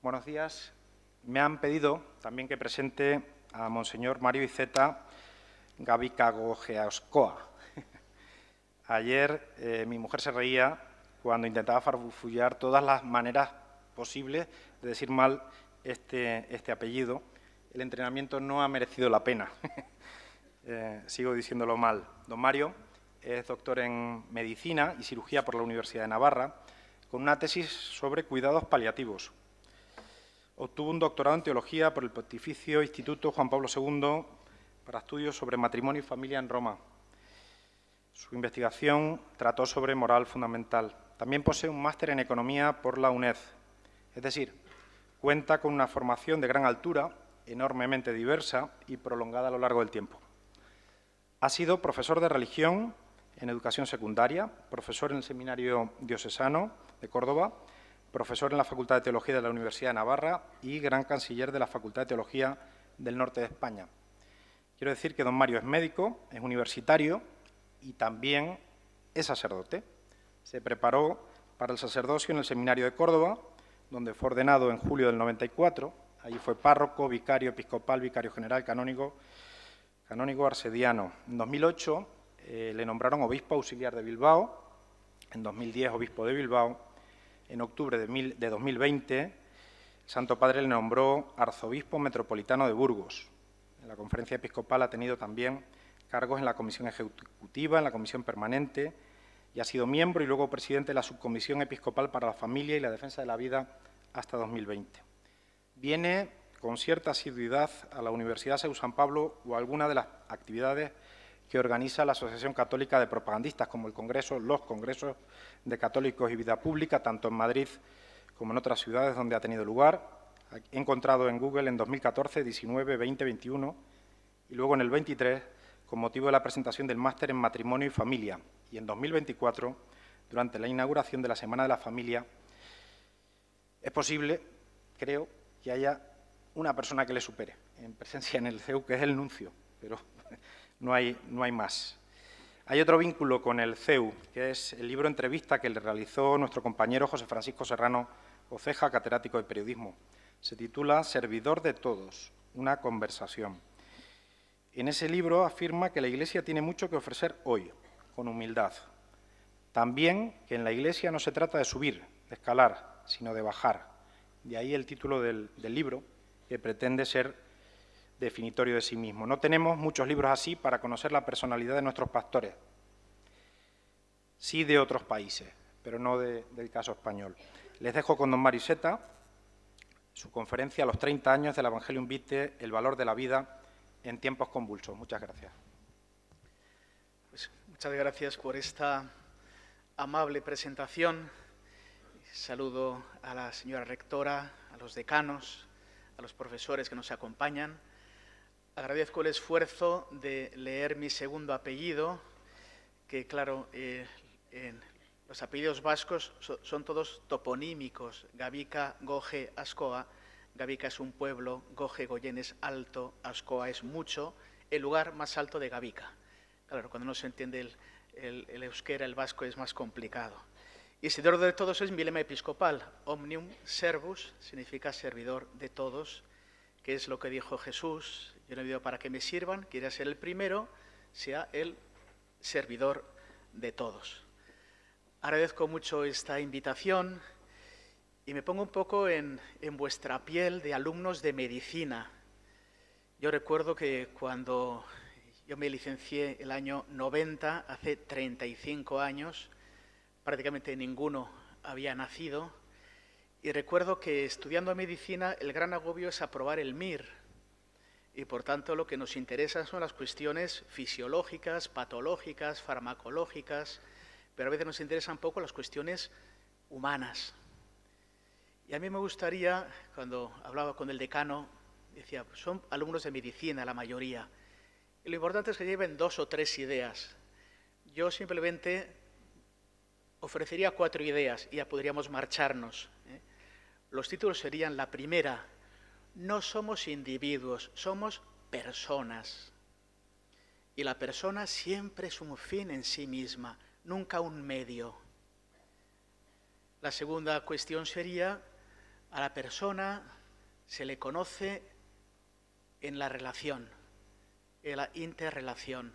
Buenos días. Me han pedido también que presente a Monseñor Mario Iceta Gabikagogeaskoa. Ayer mi mujer se reía cuando intentaba farfullar todas las maneras posibles de decir mal este apellido. El entrenamiento no ha merecido la pena. Sigo diciéndolo mal. Don Mario es doctor en Medicina y Cirugía por la Universidad de Navarra, con una tesis sobre cuidados paliativos. Obtuvo un doctorado en Teología por el Pontificio Instituto Juan Pablo II para estudios sobre matrimonio y familia en Roma. Su investigación trató sobre moral fundamental. También posee un máster en Economía por la UNED. Es decir, cuenta con una formación de gran altura, enormemente diversa y prolongada a lo largo del tiempo. Ha sido profesor de religión en educación secundaria, profesor en el Seminario Diocesano de Córdoba, profesor en la Facultad de Teología de la Universidad de Navarra y gran canciller de la Facultad de Teología del Norte de España. Quiero decir que don Mario es médico, es universitario y también es sacerdote. Se preparó para el sacerdocio en el Seminario de Córdoba, donde fue ordenado en julio del 94. Allí fue párroco, vicario episcopal, vicario general, canónigo arcediano. En 2008 le nombraron obispo auxiliar de Bilbao, en 2010 obispo de Bilbao. En octubre de 2020, el Santo Padre le nombró arzobispo metropolitano de Burgos. En la Conferencia Episcopal ha tenido también cargos en la Comisión Ejecutiva, en la Comisión Permanente, y ha sido miembro y luego presidente de la Subcomisión Episcopal para la Familia y la Defensa de la Vida hasta 2020. Viene con cierta asiduidad a la Universidad CEU San Pablo o a alguna de las actividades que organiza la Asociación Católica de Propagandistas, como los congresos de católicos y vida pública, tanto en Madrid como en otras ciudades donde ha tenido lugar. He encontrado en Google en 2014, 19, 20, 21 y luego en el 23 con motivo de la presentación del máster en Matrimonio y Familia, y en 2024, durante la inauguración de la Semana de la Familia. Es posible, creo, que haya una persona que le supere en presencia en el CEU, que es el nuncio, pero no hay más. Hay otro vínculo con el CEU, que es el libro entrevista que le realizó nuestro compañero José Francisco Serrano Oceja, catedrático de periodismo. Se titula Servidor de todos, una conversación. En ese libro afirma que la Iglesia tiene mucho que ofrecer hoy, con humildad. También que en la Iglesia no se trata de subir, de escalar, sino de bajar. De ahí el título del libro, que pretende ser definitorio de sí mismo. No tenemos muchos libros así para conocer la personalidad de nuestros pastores. Sí de otros países, pero no del caso español. Les dejo con don Mario Iceta, su conferencia a los 30 años del Evangelium Vitae, el valor de la vida en tiempos convulsos. Muchas gracias. Pues muchas gracias por esta amable presentación. Saludo a la señora rectora, a los decanos, a los profesores que nos acompañan. Agradezco el esfuerzo de leer mi segundo apellido, que claro, los apellidos vascos son todos toponímicos. Gabika, Goje, Askoa. Gabika es un pueblo, Goje, Goyen es alto, Askoa es mucho, el lugar más alto de Gabika. Claro, cuando no se entiende el euskera, el vasco es más complicado. Y servidor de todos es mi lema episcopal, omnium servus, significa servidor de todos, que es lo que dijo Jesús: yo no he venido para que me sirvan, quiera ser el primero, sea el servidor de todos. Agradezco mucho esta invitación y me pongo un poco en vuestra piel de alumnos de medicina. Yo recuerdo que cuando yo me licencié el año 90, hace 35 años, prácticamente ninguno había nacido, y recuerdo que estudiando medicina el gran agobio es aprobar el MIR, y por tanto lo que nos interesa son las cuestiones fisiológicas, patológicas, farmacológicas, pero a veces nos interesan un poco las cuestiones humanas. Y a mí me gustaría, cuando hablaba con el decano, decía, pues son alumnos de medicina la mayoría, y lo importante es que lleven 2 o 3 ideas. Yo simplemente ofrecería 4 ideas y ya podríamos marcharnos. Los títulos serían: la primera, no somos individuos, somos personas. Y la persona siempre es un fin en sí misma, nunca un medio. La segunda cuestión sería: A la persona se le conoce en la relación, en la interrelación.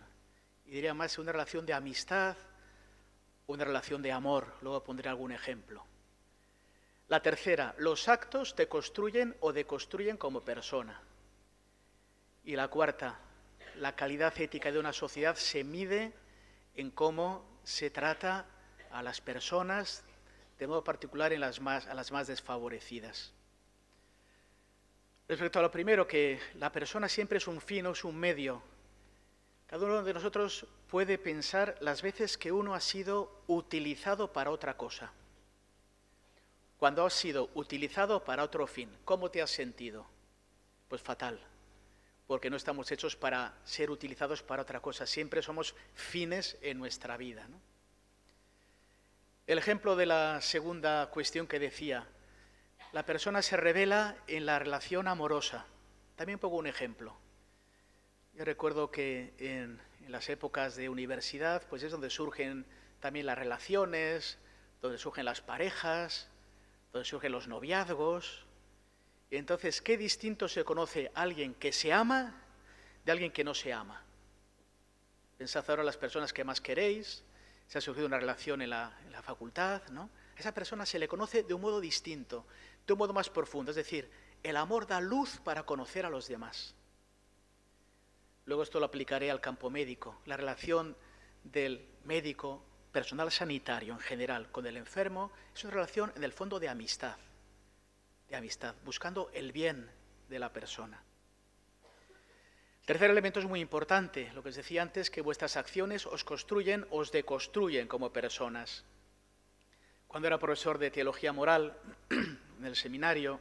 Y diría más una relación de amistad, una relación de amor. Luego pondré algún ejemplo. La tercera, los actos te construyen o deconstruyen como persona. Y la cuarta, la calidad ética de una sociedad se mide en cómo se trata a las personas, de modo particular a las más desfavorecidas. Respecto a lo primero, que la persona siempre es un fin, no es un medio. Cada uno de nosotros puede pensar las veces que uno ha sido utilizado para otra cosa. Cuando has sido utilizado para otro fin, ¿cómo te has sentido? Pues fatal, porque no estamos hechos para ser utilizados para otra cosa. Siempre somos fines en nuestra vida, ¿no? El ejemplo de la segunda cuestión que decía, la persona se revela en la relación amorosa. También pongo un ejemplo. Yo recuerdo que en las épocas de universidad, pues es donde surgen también las relaciones, donde surgen las parejas, donde surgen los noviazgos. Y entonces, ¿qué distinto se conoce alguien que se ama de alguien que no se ama? Pensad ahora en las personas que más queréis, se ha surgido una relación en la facultad, ¿no? A esa persona se le conoce de un modo distinto, de un modo más profundo. Es decir, el amor da luz para conocer a los demás. Luego esto lo aplicaré al campo médico. La relación del médico, personal sanitario en general, con el enfermo, es una relación en el fondo de amistad, buscando el bien de la persona. El tercer elemento es muy importante, lo que os decía antes, que vuestras acciones os construyen, os deconstruyen como personas. Cuando era profesor de teología moral en el seminario,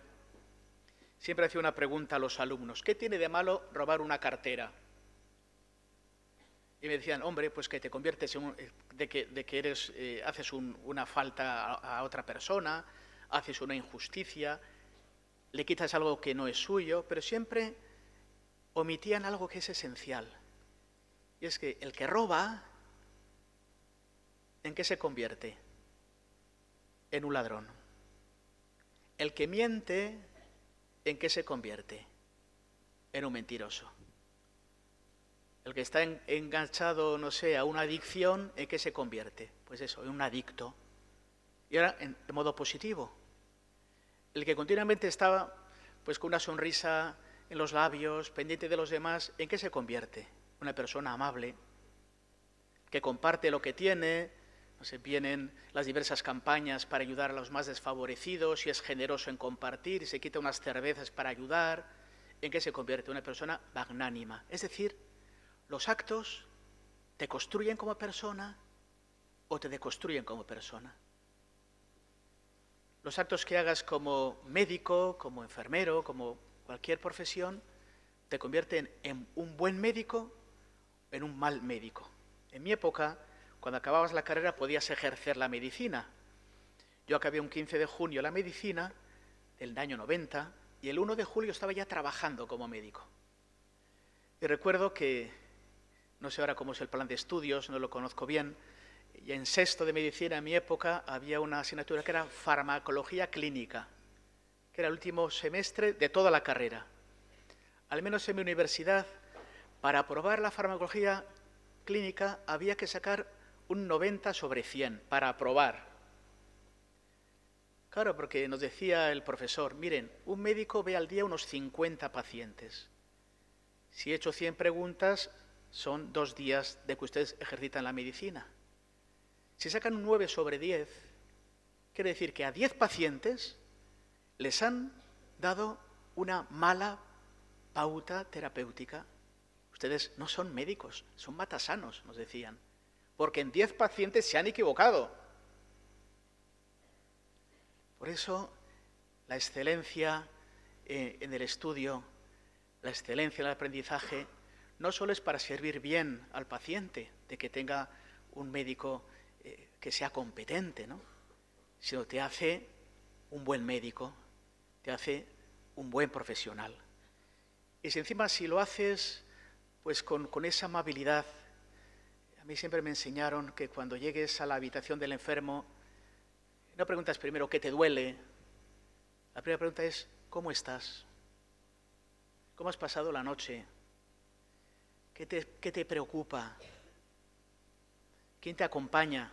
siempre hacía una pregunta a los alumnos: ¿qué tiene de malo robar una cartera? Y me decían: hombre, pues que te conviertes en haces una falta a otra persona, haces una injusticia, le quitas algo que no es suyo, pero siempre omitían algo que es esencial. Y es que el que roba, ¿en qué se convierte? En un ladrón. El que miente, ¿en qué se convierte? En un mentiroso. El que está enganchado, no sé, a una adicción, ¿en qué se convierte? Pues eso, en un adicto. Y ahora, en modo positivo. El que continuamente estaba pues con una sonrisa en los labios, pendiente de los demás, ¿en qué se convierte? Una persona amable, que comparte lo que tiene, no sé, vienen las diversas campañas para ayudar a los más desfavorecidos y es generoso en compartir y se quita unas cervezas para ayudar. ¿En qué se convierte? Una persona magnánima. Es decir, los actos te construyen como persona o te deconstruyen como persona. Los actos que hagas como médico, como enfermero, como cualquier profesión, te convierten en un buen médico o en un mal médico. En mi época, cuando acababas la carrera, podías ejercer la medicina. Yo acabé un 15 de junio la medicina del año 90 y el 1 de julio estaba ya trabajando como médico. Y recuerdo que, no sé ahora cómo es el plan de estudios, no lo conozco bien, y en sexto de medicina en mi época había una asignatura que era farmacología clínica, que era el último semestre de toda la carrera. Al menos en mi universidad, para aprobar la farmacología clínica había que sacar un 90 sobre 100 para aprobar. Claro, porque nos decía el profesor: miren, un médico ve al día unos 50 pacientes. Si he hecho 100 preguntas, son 2 días de que ustedes ejercitan la medicina. Si sacan un 9 sobre 10, quiere decir que a 10 pacientes les han dado una mala pauta terapéutica. Ustedes no son médicos, son matasanos, nos decían, porque en 10 pacientes se han equivocado. Por eso, la excelencia en el estudio, la excelencia en el aprendizaje, no solo es para servir bien al paciente, de que tenga un médico que sea competente, ¿no?, sino te hace un buen médico, te hace un buen profesional. Y si encima si lo haces pues con esa amabilidad, a mí siempre me enseñaron que cuando llegues a la habitación del enfermo, no preguntas primero qué te duele, La primera pregunta es, ¿cómo estás? ¿Cómo has pasado la noche? ¿Qué te preocupa? ¿Quién te acompaña?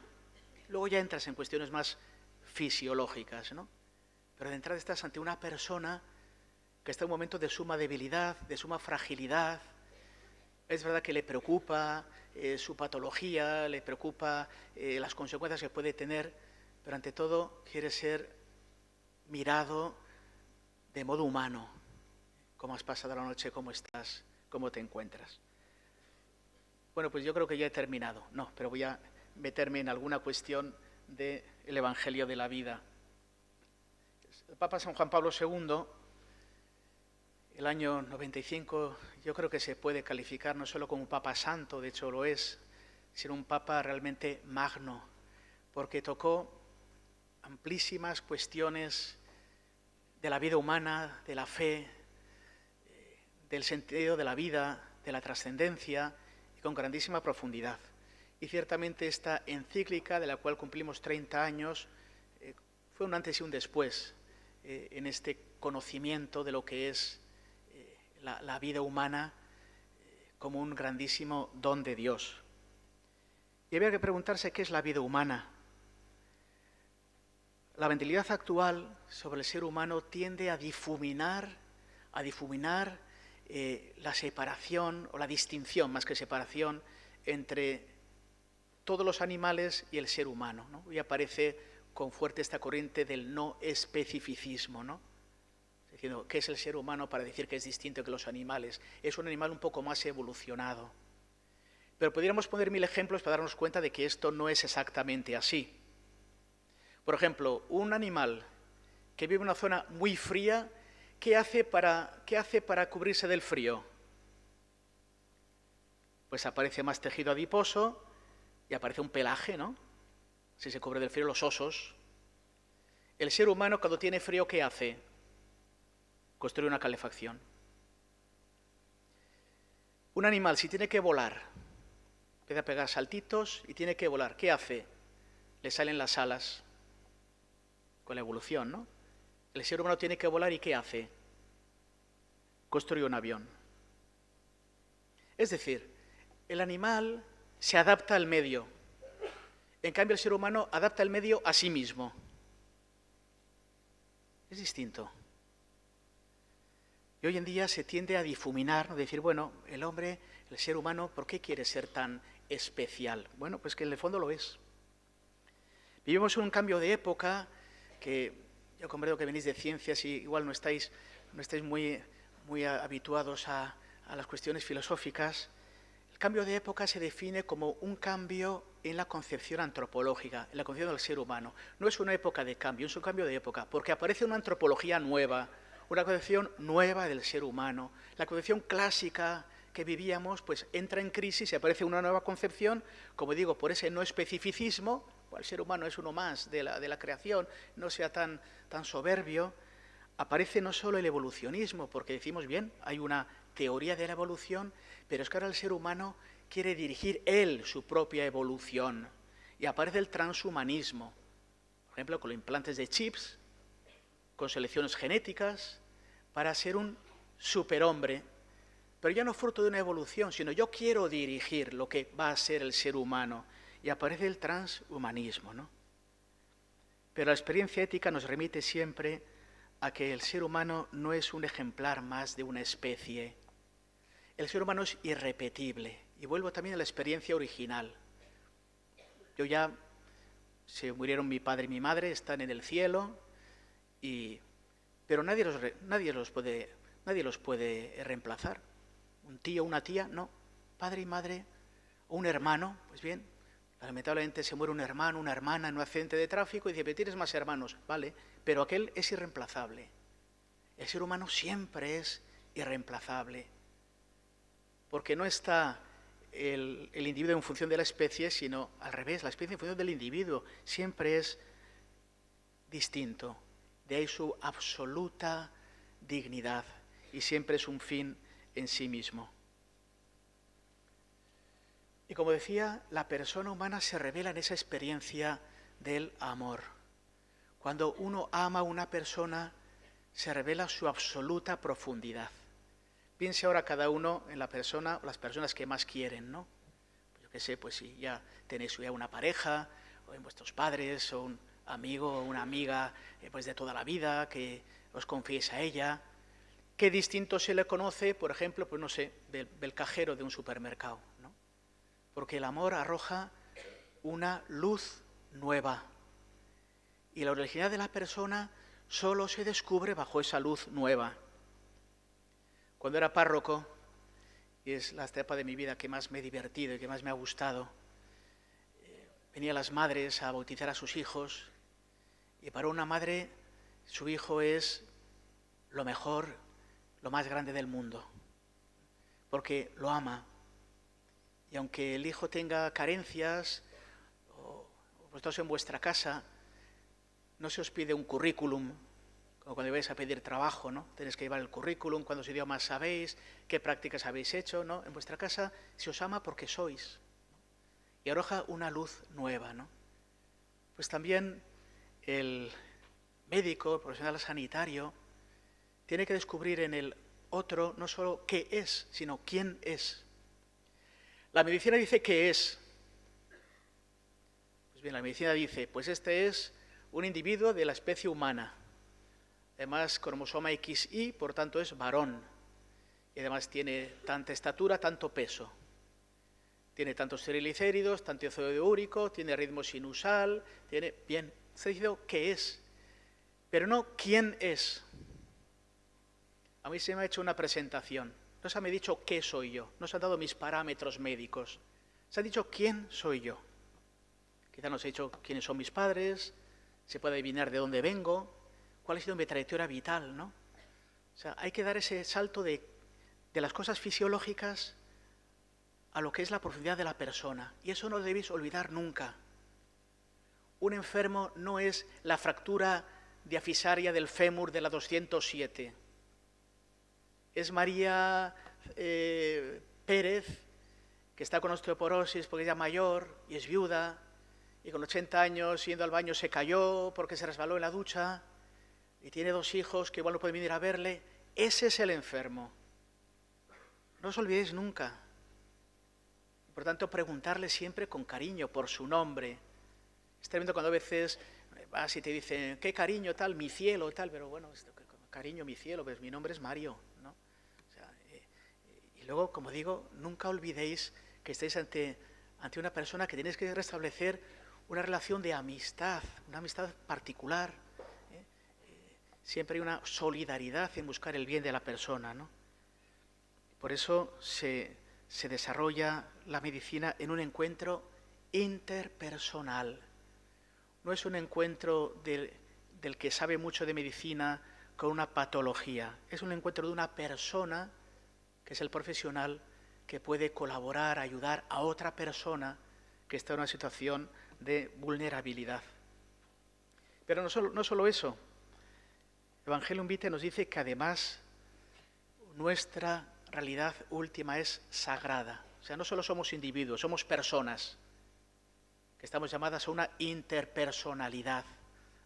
Luego ya entras en cuestiones más fisiológicas, ¿no? Pero de entrada estás ante una persona que está en un momento de suma debilidad, de suma fragilidad. Es verdad que le preocupa su patología, le preocupa las consecuencias que puede tener, pero ante todo quiere ser mirado de modo humano. ¿Cómo has pasado la noche? ¿Cómo estás? ¿Cómo te encuentras? Bueno, pues yo creo que ya he terminado. No, pero voy a meterme en alguna cuestión del Evangelio de la vida. El Papa San Juan Pablo II, el año 95, yo creo que se puede calificar no solo como un Papa santo, de hecho lo es, sino un Papa realmente magno, porque tocó amplísimas cuestiones de la vida humana, de la fe, del sentido de la vida, de la trascendencia, y con grandísima profundidad. Y ciertamente esta encíclica, de la cual cumplimos 30 años, fue un antes y un después en este conocimiento de lo que es la vida humana como un grandísimo don de Dios. Y había que preguntarse qué es la vida humana. La mentalidad actual sobre el ser humano tiende a difuminar la separación o la distinción, más que separación, entre todos los animales y el ser humano, ¿no? Y aparece con fuerte esta corriente del no especificismo, ¿no? Diciendo, ¿qué es el ser humano para decir que es distinto que los animales? Es un animal un poco más evolucionado. Pero podríamos poner 1000 ejemplos para darnos cuenta de que esto no es exactamente así. Por ejemplo, un animal que vive en una zona muy fría, ¿qué hace para cubrirse del frío? Pues aparece más tejido adiposo y aparece un pelaje, ¿no? Si se cubre del frío, los osos. El ser humano, cuando tiene frío, ¿qué hace? Construye una calefacción. Un animal, si tiene que volar, empieza a pegar saltitos y tiene que volar, ¿qué hace? Le salen las alas, con la evolución, ¿no? El ser humano tiene que volar y ¿qué hace? Construye un avión. Es decir, el animal se adapta al medio. En cambio, el ser humano adapta el medio a sí mismo. Es distinto. Y hoy en día se tiende a difuminar, ¿no? Decir, bueno, el hombre, el ser humano, ¿por qué quiere ser tan especial? Bueno, pues que en el fondo lo es. Vivimos en un cambio de época que yo comprendo que venís de ciencias y igual no estáis muy habituados a las cuestiones filosóficas. El cambio de época se define como un cambio en la concepción antropológica, en la concepción del ser humano. No es una época de cambio, es un cambio de época, porque aparece una antropología nueva, una concepción nueva del ser humano. La concepción clásica que vivíamos pues entra en crisis y aparece una nueva concepción, como digo, por ese no especificismo. El ser humano es uno más de la creación, no sea tan soberbio. Aparece no solo el evolucionismo, porque decimos, bien, hay una teoría de la evolución, pero es que ahora el ser humano quiere dirigir él su propia evolución. Y aparece el transhumanismo, por ejemplo, con los implantes de chips, con selecciones genéticas, para ser un superhombre, pero ya no fruto de una evolución, sino yo quiero dirigir lo que va a ser el ser humano. Y aparece el transhumanismo, ¿no? Pero la experiencia ética nos remite siempre a que el ser humano no es un ejemplar más de una especie. El ser humano es irrepetible. Y vuelvo también a la experiencia original. Se murieron mi padre y mi madre, están en el cielo, pero nadie los puede reemplazar. Un tío, una tía, no. Padre y madre, o un hermano, pues bien. Lamentablemente se muere un hermano, una hermana en un accidente de tráfico y dice, pero tienes más hermanos, vale, pero aquel es irreemplazable. El ser humano siempre es irreemplazable, porque no está el individuo en función de la especie, sino al revés, la especie en función del individuo, siempre es distinto. De ahí su absoluta dignidad y siempre es un fin en sí mismo. Y como decía, la persona humana se revela en esa experiencia del amor. Cuando uno ama a una persona, se revela su absoluta profundidad. Piense ahora cada uno en la persona o las personas que más quieren, ¿no? Yo qué sé, pues si ya tenéis ya una pareja, o en vuestros padres, o un amigo o una amiga pues de toda la vida, que os confiéis a ella. Qué distinto se le conoce, por ejemplo, pues no sé, del cajero de un supermercado, ¿no? Porque el amor arroja una luz nueva. Y la originalidad de la persona solo se descubre bajo esa luz nueva. Cuando era párroco, y es la etapa de mi vida que más me he divertido y que más me ha gustado, venían las madres a bautizar a sus hijos, y para una madre su hijo es lo mejor, lo más grande del mundo, porque lo ama. Y aunque el hijo tenga carencias, o vosotros en vuestra casa, no se os pide un currículum, como cuando vais a pedir trabajo, ¿no? Tenéis que llevar el currículum, cuántos idiomas sabéis, qué prácticas habéis hecho, ¿no? En vuestra casa se os ama porque sois, ¿no? Y arroja una luz nueva, ¿no? Pues también el médico, el profesional sanitario, tiene que descubrir en el otro no solo qué es, sino quién es. La medicina dice qué es. Pues bien, la medicina dice, pues este es un individuo de la especie humana. Además, cromosoma XY, por tanto es varón. Y además tiene tanta estatura, tanto peso. Tiene tantos triglicéridos, tanto ácido úrico, tiene ritmo sinusal, tiene... Bien, se ha dicho qué es, pero no quién es. A mí se me ha hecho una presentación. No se me ha dicho qué soy yo. No se han dado mis parámetros médicos. Se ha dicho quién soy yo. Quizá nos ha dicho quiénes son mis padres, se puede adivinar de dónde vengo, cuál ha sido mi trayectoria vital, ¿no? O sea, hay que dar ese salto de las cosas fisiológicas a lo que es la profundidad de la persona. Y eso no lo debéis olvidar nunca. Un enfermo no es la fractura diafisaria del fémur de la 207. Es María Pérez, que está con osteoporosis porque ella es mayor y es viuda, y con 80 años yendo al baño se cayó porque se resbaló en la ducha, y tiene 2 hijos que igual no pueden venir a verle. Ese es el enfermo. No os olvidéis nunca. Por tanto, preguntarle siempre con cariño por su nombre. Es tremendo cuando a veces vas y te dicen, qué cariño tal, mi cielo tal, pero bueno, cariño, mi cielo, pues mi nombre es Mario, ¿no? O sea, y luego, como digo, nunca olvidéis que estáis ante una persona que tenéis que restablecer una relación de amistad, una amistad particular. Siempre hay una solidaridad en buscar el bien de la persona, ¿no? Por eso se desarrolla la medicina en un encuentro interpersonal. No es un encuentro del que sabe mucho de medicina con una patología. Es un encuentro de una persona, que es el profesional, que puede colaborar, ayudar a otra persona que está en una situación de vulnerabilidad. Pero no solo eso. Evangelium Vitae nos dice que además nuestra realidad última es sagrada. O sea, no solo somos individuos, somos personas que estamos llamadas a una interpersonalidad,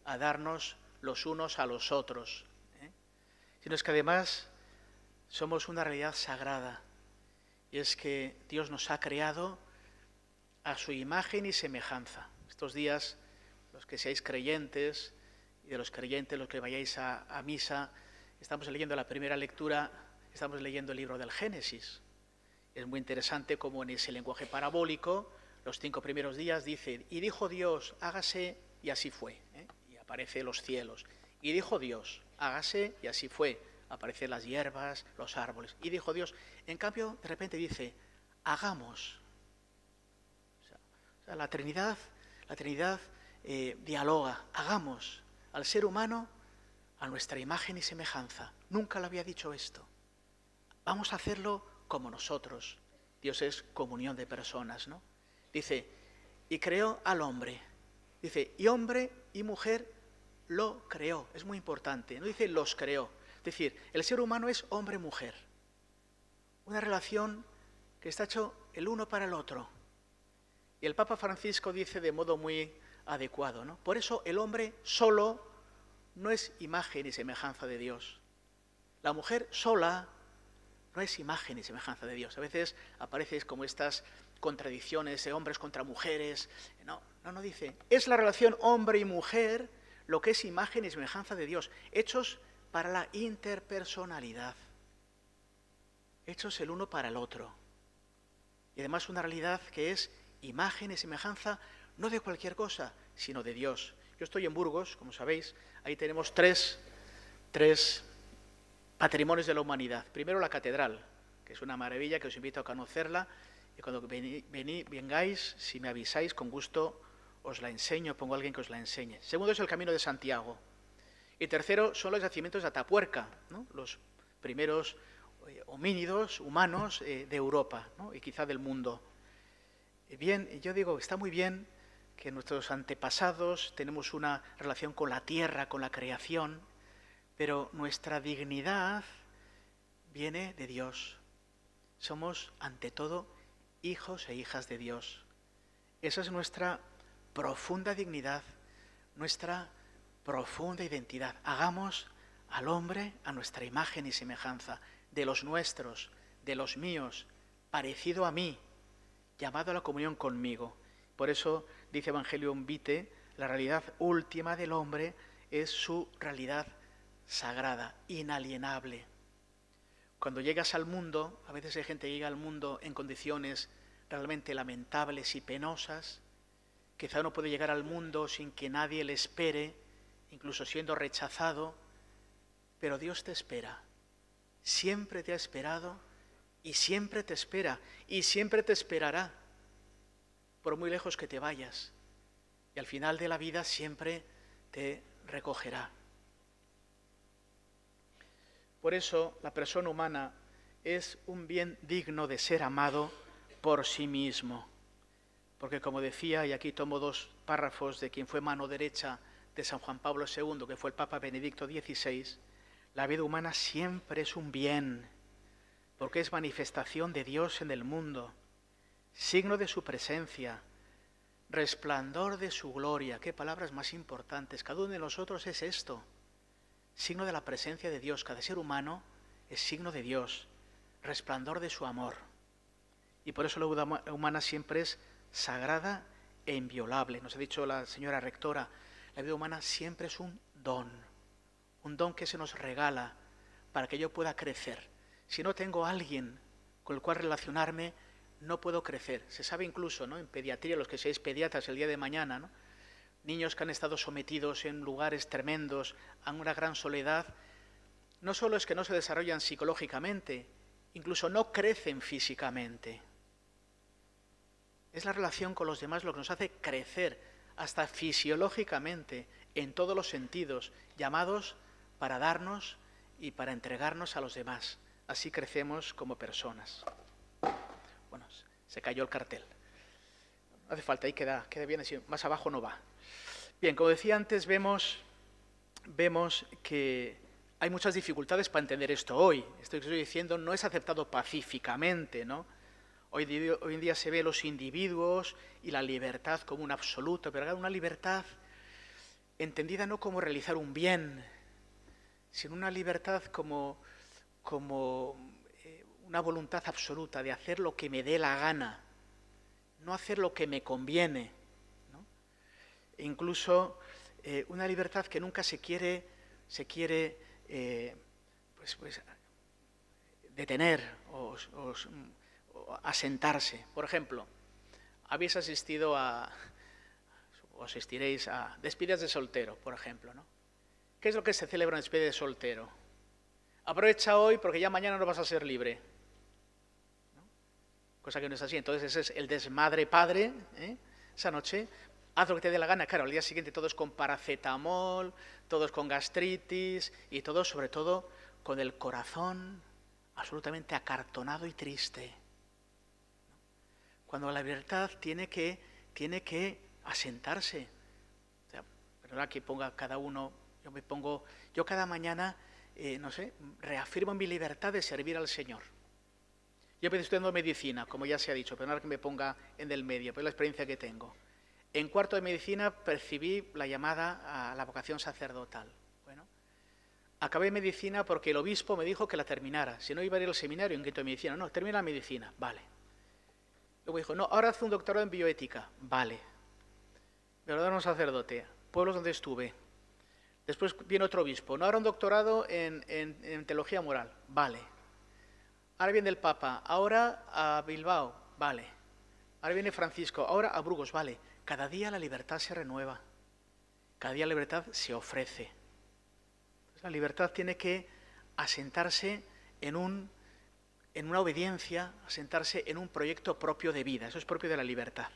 a darnos los unos a los otros, sino es que además somos una realidad sagrada, y es que Dios nos ha creado a su imagen y semejanza. Estos días, los que seáis creyentes, y de los creyentes, los que vayáis a misa, estamos leyendo la primera lectura, estamos leyendo el libro del Génesis. Es muy interesante cómo en ese lenguaje parabólico, los 5 primeros días dicen, y dijo Dios, hágase, y así fue, y aparece los cielos. Y dijo Dios, hágase, y así fue, aparecen las hierbas, los árboles. Y dijo Dios, en cambio, de repente dice, hagamos. O sea, la Trinidad dialoga, hagamos al ser humano a nuestra imagen y semejanza. Nunca lo había dicho esto. Vamos a hacerlo como nosotros. Dios es comunión de personas, ¿no? Dice, y creó al hombre. Dice, y hombre y mujer lo creó. Es muy importante. No dice los creó. Es decir, el ser humano es hombre-mujer. Una relación que está hecho el uno para el otro. Y el Papa Francisco dice de modo muy adecuado, ¿no? Por eso el hombre solo no es imagen y semejanza de Dios. La mujer sola no es imagen y semejanza de Dios. A veces aparecen como estas contradicciones de hombres contra mujeres. No, dice, es la relación hombre y mujer lo que es imagen y semejanza de Dios, hechos para la interpersonalidad, hechos el uno para el otro. Y además una realidad que es imagen y semejanza no de cualquier cosa, sino de Dios. Yo estoy en Burgos, como sabéis, ahí tenemos tres patrimonios de la humanidad. Primero la catedral, que es una maravilla, que os invito a conocerla, y cuando vengáis, si me avisáis, con gusto os la enseño, pongo a alguien que os la enseñe. Segundo es el Camino de Santiago. Y tercero son los yacimientos de Atapuerca, ¿no? Los primeros homínidos humanos de Europa, ¿no? Y quizá del mundo. Bien, yo digo, está muy bien que nuestros antepasados tenemos una relación con la tierra, con la creación, pero nuestra dignidad viene de Dios. Somos, ante todo, hijos e hijas de Dios. Esa es nuestra profunda dignidad, nuestra profunda identidad. Hagamos al hombre a nuestra imagen y semejanza, de los nuestros, de los míos, parecido a mí, llamado a la comunión conmigo. Por eso dice Evangelium Vitae, la realidad última del hombre es su realidad sagrada, inalienable. Cuando llegas al mundo, a veces hay gente que llega al mundo en condiciones realmente lamentables y penosas. Quizá uno puede llegar al mundo sin que nadie le espere, incluso siendo rechazado, pero Dios te espera. Siempre te ha esperado y siempre te espera y siempre te esperará, por muy lejos que te vayas. Y al final de la vida siempre te recogerá. Por eso la persona humana es un bien digno de ser amado por sí mismo. Porque como decía, y aquí tomo dos párrafos de quien fue mano derecha de San Juan Pablo II, que fue el Papa Benedicto XVI, la vida humana siempre es un bien, porque es manifestación de Dios en el mundo, signo de su presencia, resplandor de su gloria. Qué palabras más importantes. Cada uno de nosotros es esto, signo de la presencia de Dios. Cada ser humano es signo de Dios, resplandor de su amor. Y por eso la vida humana siempre es sagrada e inviolable. Nos ha dicho la señora rectora, la vida humana siempre es un don que se nos regala para que yo pueda crecer. Si no tengo a alguien con el cual relacionarme, no puedo crecer. Se sabe incluso, ¿no?, en pediatría, los que seáis pediatras el día de mañana, ¿no?, niños que han estado sometidos en lugares tremendos a una gran soledad, no solo es que no se desarrollan psicológicamente, incluso no crecen físicamente. Es la relación con los demás lo que nos hace crecer, hasta fisiológicamente, en todos los sentidos, llamados para darnos y para entregarnos a los demás. Así crecemos como personas. Bueno, se cayó el cartel. No hace falta, ahí queda bien así, más abajo no va. Bien, como decía antes, vemos que hay muchas dificultades para entender esto hoy. Esto que estoy diciendo no es aceptado pacíficamente, ¿no? Hoy en día se ve los individuos y la libertad como un absoluto, pero una libertad entendida no como realizar un bien, sino una libertad como una voluntad absoluta de hacer lo que me dé la gana, no hacer lo que me conviene, ¿no? E incluso una libertad que nunca se quiere detener o asentarse. Por ejemplo, habéis asistido o asistiréis a despedidas de soltero, por ejemplo, ¿no? ¿Qué es lo que se celebra en despedida de soltero? Aprovecha hoy porque ya mañana no vas a ser libre, ¿no? Cosa que no es así. Entonces ese es el desmadre padre, ¿eh? Esa noche, haz lo que te dé la gana. Claro, al día siguiente todos con paracetamol, todos con gastritis y todos, sobre todo, con el corazón absolutamente acartonado y triste. Cuando la libertad tiene que asentarse. O sea, perdona que ponga cada uno, yo cada mañana, reafirmo mi libertad de servir al Señor. Yo empecé estudiando medicina, como ya se ha dicho, perdona que me ponga en el medio, pero es la experiencia que tengo. En cuarto de medicina percibí la llamada a la vocación sacerdotal. Bueno, Acabé medicina porque el obispo me dijo que la terminara. Si no, iba a ir al seminario en quinto de medicina. No, termina la medicina. Vale. Luego dijo, no, ahora haz un doctorado en bioética. Vale. Me lo dieron un sacerdote. Pueblos donde estuve. Después viene otro obispo. No, ahora un doctorado en teología moral. Vale. Ahora viene el Papa. Ahora a Bilbao. Vale. Ahora viene Francisco. Ahora a Burgos. Vale. Cada día la libertad se renueva. Cada día la libertad se ofrece. La libertad tiene que asentarse en una obediencia, asentarse en un proyecto propio de vida. Eso es propio de la libertad.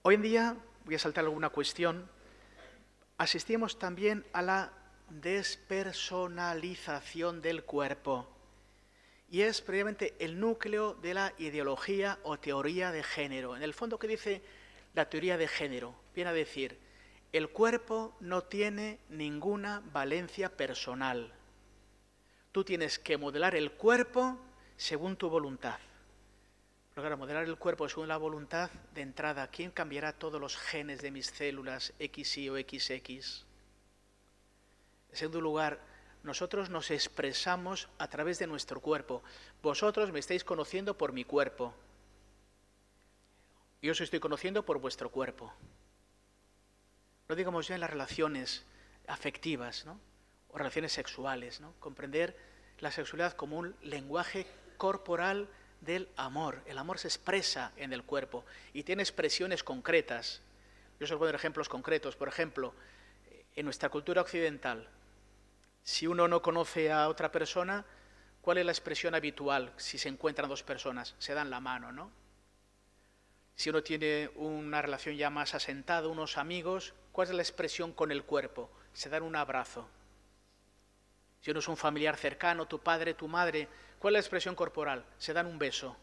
Hoy en día, voy a saltar alguna cuestión, asistimos también a la despersonalización del cuerpo. Y es previamente el núcleo de la ideología o teoría de género. En el fondo, ¿qué dice la teoría de género? Viene a decir, el cuerpo no tiene ninguna valencia personal. Tú tienes que modelar el cuerpo según tu voluntad. Pero claro, modelar el cuerpo según la voluntad, de entrada, ¿quién cambiará todos los genes de mis células XY o XX? En segundo lugar, nosotros nos expresamos a través de nuestro cuerpo. Vosotros me estáis conociendo por mi cuerpo. Yo os estoy conociendo por vuestro cuerpo. No digamos ya en las relaciones afectivas, ¿no? O relaciones sexuales, ¿no? Comprender la sexualidad como un lenguaje corporal del amor. El amor se expresa en el cuerpo y tiene expresiones concretas. Yo os voy a poner ejemplos concretos. Por ejemplo, en nuestra cultura occidental, si uno no conoce a otra persona, ¿cuál es la expresión habitual si se encuentran dos personas? Se dan la mano, ¿no? Si uno tiene una relación ya más asentada, unos amigos, ¿cuál es la expresión con el cuerpo? Se dan un abrazo. Si uno es un familiar cercano, tu padre, tu madre, ¿cuál es la expresión corporal? Se dan un beso.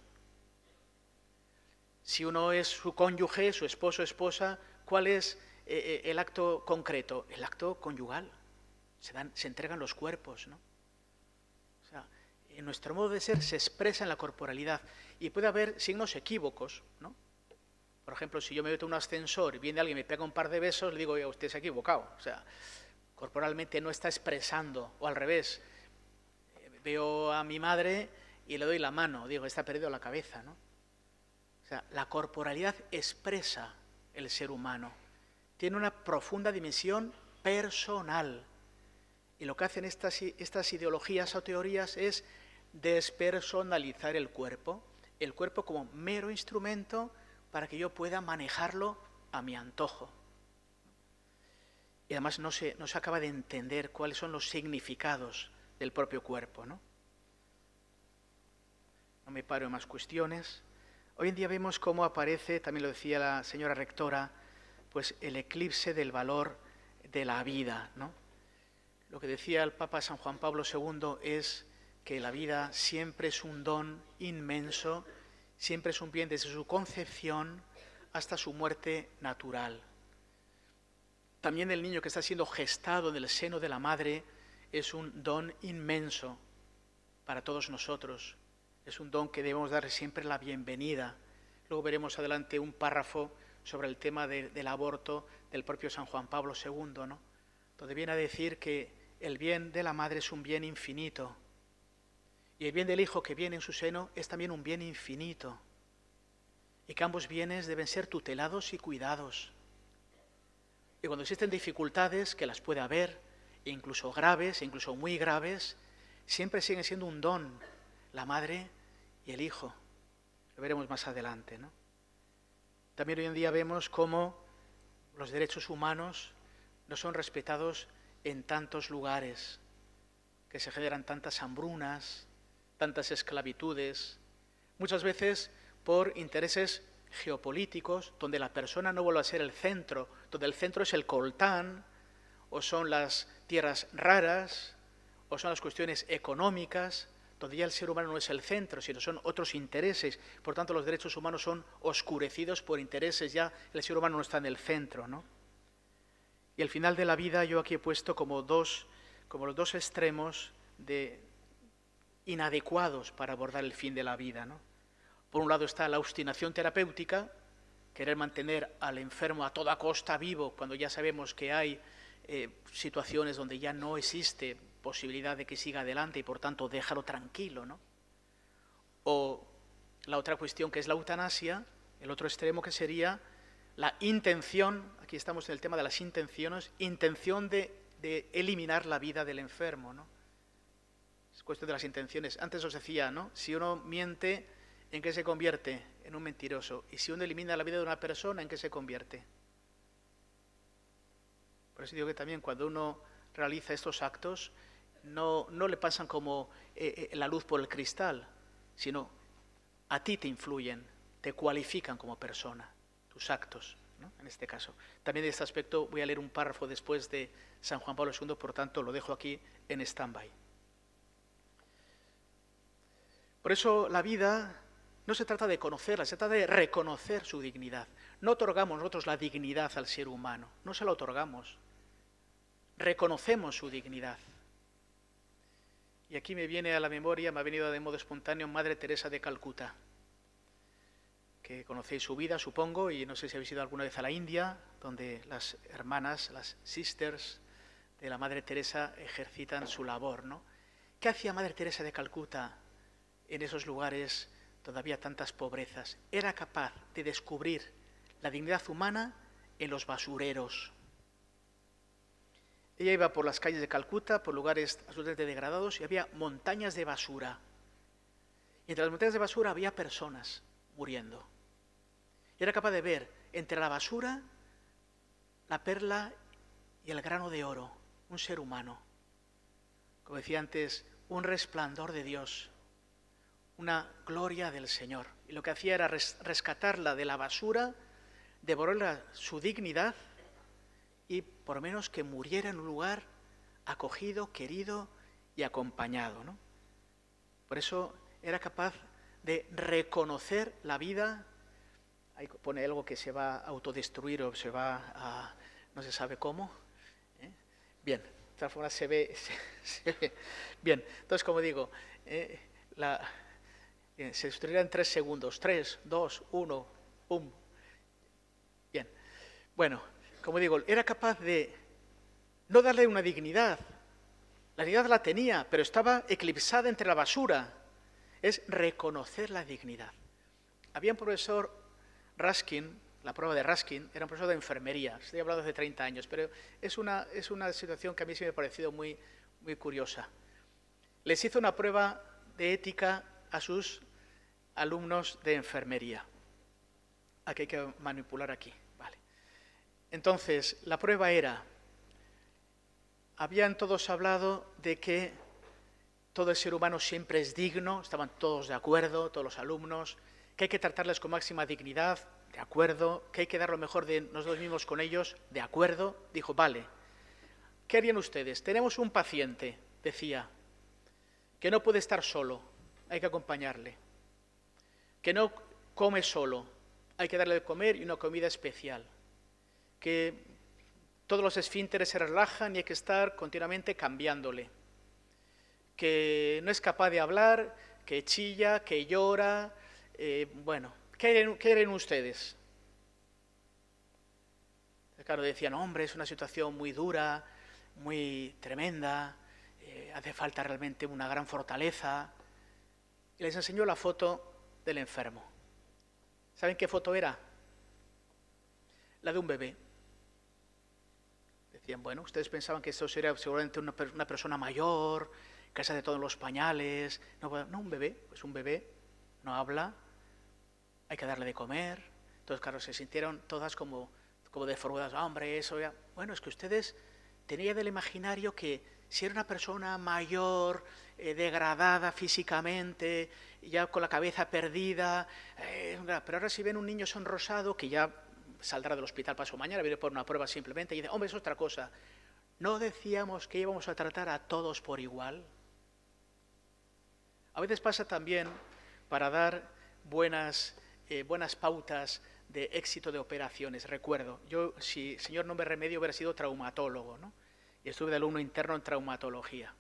Si uno es su cónyuge, su esposo, esposa, ¿cuál es el acto concreto? El acto conyugal. Se entregan los cuerpos, ¿no? O sea, en nuestro modo de ser se expresa en la corporalidad y puede haber signos equívocos, ¿no? Por ejemplo, si yo me meto en un ascensor y viene alguien y me pega un par de besos, le digo, oye, usted se ha equivocado. O sea, corporalmente no está expresando. O al revés, veo a mi madre y le doy la mano, digo, está perdido la cabeza, ¿no? O sea, la corporalidad expresa el ser humano. Tiene una profunda dimensión personal. Y lo que hacen estas ideologías o teorías es despersonalizar el cuerpo como mero instrumento para que yo pueda manejarlo a mi antojo. Y además no se acaba de entender cuáles son los significados del propio cuerpo, ¿no? No me paro en más cuestiones. Hoy en día vemos cómo aparece, también lo decía la señora rectora, pues el eclipse del valor de la vida, ¿no? Lo que decía el Papa San Juan Pablo II es que la vida siempre es un don inmenso, siempre es un bien desde su concepción hasta su muerte natural. También el niño que está siendo gestado en el seno de la madre es un don inmenso para todos nosotros. Es un don que debemos dar siempre la bienvenida. Luego veremos adelante un párrafo sobre el tema del aborto del propio San Juan Pablo II, ¿no? Donde viene a decir que el bien de la madre es un bien infinito. Y el bien del hijo que viene en su seno es también un bien infinito. Y que ambos bienes deben ser tutelados y cuidados. Y cuando existen dificultades, que las puede haber, incluso graves, incluso muy graves, siempre siguen siendo un don, la madre y el hijo. Lo veremos más adelante, ¿no? También hoy en día vemos cómo los derechos humanos no son respetados en tantos lugares, que se generan tantas hambrunas, tantas esclavitudes, muchas veces por intereses geopolíticos, donde la persona no vuelve a ser el centro, donde el centro es el coltán, o son las tierras raras, o son las cuestiones económicas, donde ya el ser humano no es el centro, sino son otros intereses. Por tanto, los derechos humanos son oscurecidos por intereses, ya el ser humano no está en el centro, ¿no? Y al final de la vida yo aquí he puesto como los dos extremos inadecuados para abordar el fin de la vida, ¿no? Por un lado está la obstinación terapéutica, querer mantener al enfermo a toda costa vivo cuando ya sabemos que hay situaciones donde ya no existe posibilidad de que siga adelante y por tanto déjalo tranquilo, ¿no? O la otra cuestión, que es la eutanasia, el otro extremo, que sería la intención, aquí estamos en el tema de las intenciones, intención de eliminar la vida del enfermo, ¿no? Es cuestión de las intenciones. Antes os decía, ¿no? Si uno miente, ¿en qué se convierte? En un mentiroso. Y si uno elimina la vida de una persona, ¿en qué se convierte? Por eso digo que también cuando uno realiza estos actos, no le pasan como la luz por el cristal, sino a ti te influyen, te cualifican como persona, tus actos, ¿no? En este caso. También de este aspecto voy a leer un párrafo después de San Juan Pablo II, por tanto lo dejo aquí en stand-by. Por eso la vida no se trata de conocerla, se trata de reconocer su dignidad. No otorgamos nosotros la dignidad al ser humano, no se la otorgamos. Reconocemos su dignidad. Y aquí me viene a la memoria, me ha venido de modo espontáneo, Madre Teresa de Calcuta, que conocéis su vida, supongo, y no sé si habéis ido alguna vez a la India, donde las hermanas, las sisters de la Madre Teresa ejercitan su labor, ¿no? ¿Qué hacía Madre Teresa de Calcuta en esos lugares donde había tantas pobrezas? Era capaz de descubrir la dignidad humana en los basureros. Ella iba por las calles de Calcuta, por lugares absolutamente degradados, y había montañas de basura. Y entre las montañas de basura había personas muriendo. Y era capaz de ver entre la basura la perla y el grano de oro, un ser humano. Como decía antes, un resplandor de Dios, una gloria del Señor. Y lo que hacía era rescatarla de la basura, devolverla su dignidad, y por lo menos que muriera en un lugar acogido, querido y acompañado, ¿no? Por eso era capaz de reconocer la vida. Ahí pone algo que se va a autodestruir o se va a... no se sabe cómo. Bien, de todas formas se ve. Bien, entonces como digo, se destruirá en 3 segundos. 3, 2, 1, ¡pum! Bien, bueno, como digo, era capaz de no darle una dignidad. La dignidad la tenía, pero estaba eclipsada entre la basura. Es reconocer la dignidad. Había un profesor, Ruskin, la prueba de Ruskin, era un profesor de enfermería. Estoy hablando hace 30 años, pero es una situación que a mí sí me ha parecido muy, muy curiosa. Les hizo una prueba de ética a sus alumnos de enfermería. Aquí hay que manipular aquí. Entonces, la prueba era, habían todos hablado de que todo el ser humano siempre es digno, estaban todos de acuerdo, todos los alumnos, que hay que tratarles con máxima dignidad, de acuerdo, que hay que dar lo mejor de nosotros mismos con ellos, de acuerdo. Dijo, vale, ¿qué harían ustedes? Tenemos un paciente, decía, que no puede estar solo, hay que acompañarle, que no come solo, hay que darle de comer y una comida especial, que todos los esfínteres se relajan y hay que estar continuamente cambiándole, que no es capaz de hablar, que chilla, que llora. Bueno, ¿qué harían ustedes? Claro, decían, hombre, es una situación muy dura, muy tremenda, hace falta realmente una gran fortaleza. Y les enseñó la foto del enfermo. ¿Saben qué foto era? La de un bebé. Decían, bueno, ustedes pensaban que esto sería seguramente una persona mayor, que se hace todos los pañales. No, un bebé, pues un bebé no habla, hay que darle de comer. Entonces, claro, se sintieron todas como deformadas. Hombre, eso ya... Bueno, es que ustedes tenían del imaginario que si era una persona mayor, degradada físicamente, ya con la cabeza perdida, pero ahora si ven un niño sonrosado que ya saldrá del hospital pasado mañana, viene por una prueba simplemente, y dice, hombre, es otra cosa. ¿No decíamos que íbamos a tratar a todos por igual? A veces pasa también, para dar buenas pautas de éxito de operaciones. Recuerdo, yo, si el Señor no me remedio, hubiera sido traumatólogo, ¿no? Y estuve de alumno interno en traumatología.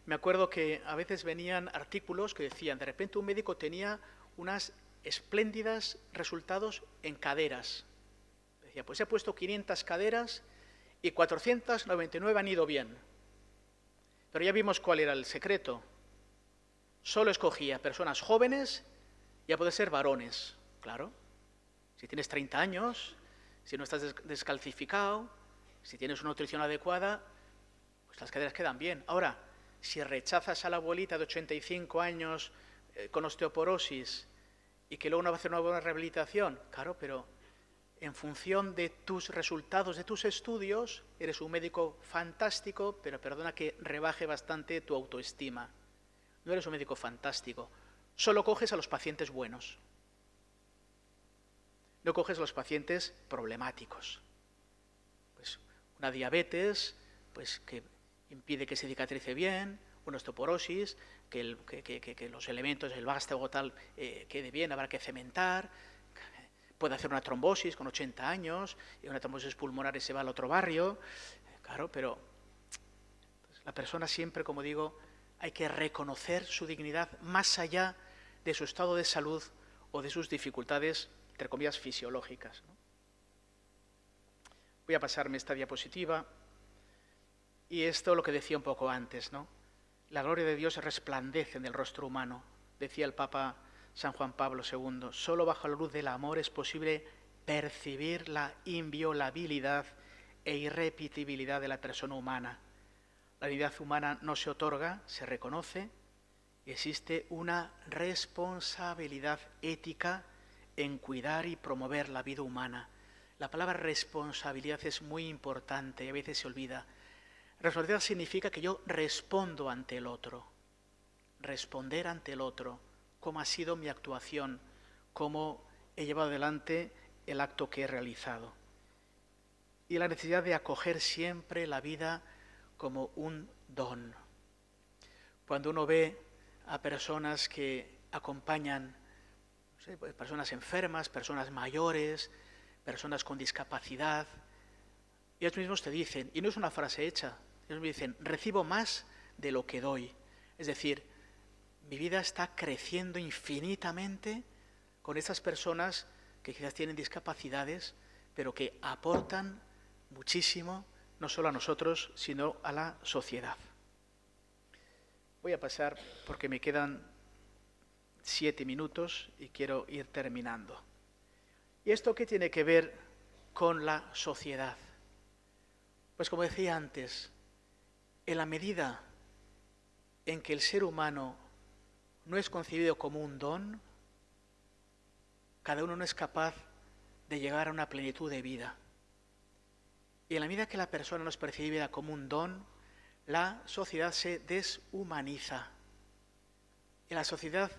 Me acuerdo que a veces venían artículos que decían, de repente un médico tenía unas espléndidas resultados en caderas. Decía, pues he puesto 500 caderas y 499 han ido bien. Pero ya vimos cuál era el secreto. Solo escogía personas jóvenes y a poder ser varones, claro. Si tienes 30 años, si no estás descalcificado, si tienes una nutrición adecuada, pues las caderas quedan bien. Ahora, si rechazas a la abuelita de 85 años con osteoporosis y que luego no va a hacer una buena rehabilitación, claro, pero en función de tus resultados, de tus estudios, eres un médico fantástico, pero perdona que rebaje bastante tu autoestima. No eres un médico fantástico. Solo coges a los pacientes buenos. No coges a los pacientes problemáticos. Pues una diabetes, pues que impide que se cicatrice bien, una osteoporosis, que los elementos, el vástago tal, quede bien, habrá que cementar. Puede hacer una trombosis con 80 años, y una trombosis pulmonar y se va al otro barrio. Claro, pero pues, la persona siempre, como digo, hay que reconocer su dignidad más allá de su estado de salud o de sus dificultades, entre comillas, fisiológicas, ¿no? Voy a pasarme esta diapositiva. Y esto es lo que decía un poco antes, ¿no? La gloria de Dios resplandece en el rostro humano, decía el Papa San Juan Pablo II. Solo bajo la luz del amor es posible percibir la inviolabilidad e irrepetibilidad de la persona humana. La dignidad humana no se otorga, se reconoce, y existe una responsabilidad ética en cuidar y promover la vida humana. La palabra responsabilidad es muy importante y a veces se olvida. Responsabilidad significa que yo respondo ante el otro. Responder ante el otro. Cómo ha sido mi actuación, cómo he llevado adelante el acto que he realizado. Y la necesidad de acoger siempre la vida como un don. Cuando uno ve a personas que acompañan, no sé, pues, personas enfermas, personas mayores, personas con discapacidad, ellos mismos te dicen, y no es una frase hecha, ellos me dicen, recibo más de lo que doy. Es decir, mi vida está creciendo infinitamente con esas personas que quizás tienen discapacidades, pero que aportan muchísimo, no solo a nosotros, sino a la sociedad. Voy a pasar, porque me quedan 7 minutos y quiero ir terminando. ¿Y esto qué tiene que ver con la sociedad? Pues como decía antes, en la medida en que el ser humano no es concebido como un don, cada uno no es capaz de llegar a una plenitud de vida. Y en la medida que la persona no es percibida como un don, la sociedad se deshumaniza. Y la sociedad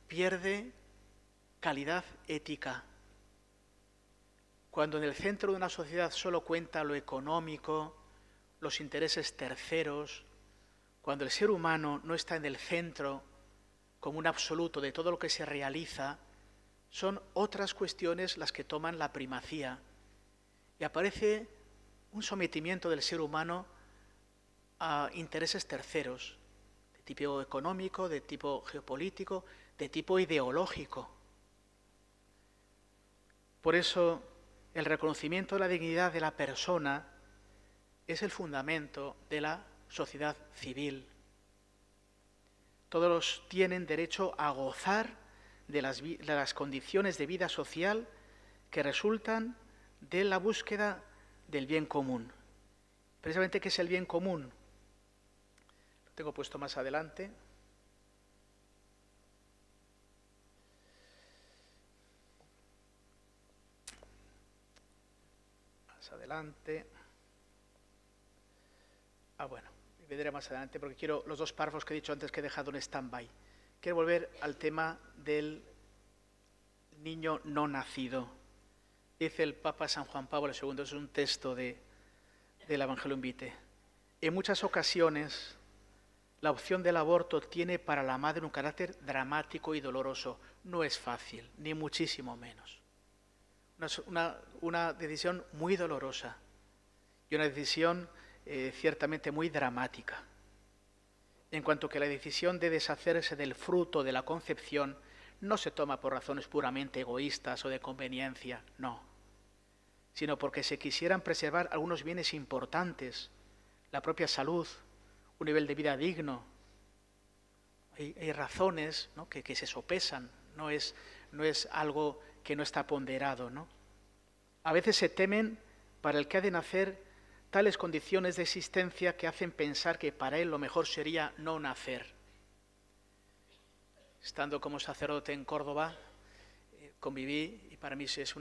pierde calidad ética. Cuando en el centro de una sociedad solo cuenta lo económico, los intereses terceros, cuando el ser humano no está en el centro como un absoluto de todo lo que se realiza, son otras cuestiones las que toman la primacía. Y aparece un sometimiento del ser humano a intereses terceros, de tipo económico, de tipo geopolítico, de tipo ideológico. Por eso, el reconocimiento de la dignidad de la persona es el fundamento de la sociedad civil. Todos tienen derecho a gozar de las condiciones de vida social que resultan de la búsqueda del bien común. Precisamente, ¿qué es el bien común? Lo tengo puesto más adelante. Más adelante. Bueno, vendré más adelante porque quiero los 2 párrafos que he dicho antes que he dejado en stand-by. Quiero volver al tema del niño no nacido. Dice el Papa San Juan Pablo II, es un texto del Evangelium Vitae. En muchas ocasiones, la opción del aborto tiene para la madre un carácter dramático y doloroso. No es fácil, ni muchísimo menos. Una decisión muy dolorosa y una decisión ciertamente muy dramática. En cuanto que la decisión de deshacerse del fruto de la concepción no se toma por razones puramente egoístas o de conveniencia, no. sino porque se quisieran preservar algunos bienes importantes, la propia salud, un nivel de vida digno. Hay razones, ¿no?, que se sopesan, no es algo que no está ponderado, ¿no? A veces se temen para el que ha de nacer tales condiciones de existencia que hacen pensar que para él lo mejor sería no nacer. Estando como sacerdote en Córdoba, conviví, y para mí es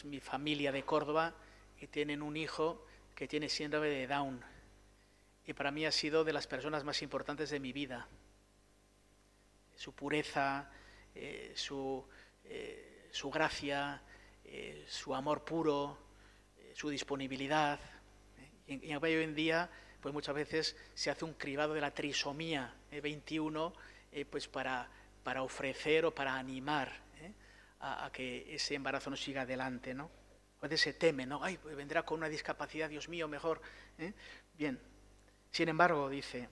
mi familia de Córdoba, y tienen un hijo que tiene síndrome de Down. Y para mí ha sido de las personas más importantes de mi vida. Su pureza, su gracia, su amor puro, su disponibilidad. Y hoy en día, pues muchas veces se hace un cribado de la trisomía 21, pues para ofrecer o para animar a que ese embarazo no siga adelante, ¿no? A veces se teme, ¿no? Ay, pues vendrá con una discapacidad, Dios mío, mejor. Bien. Sin embargo, dice,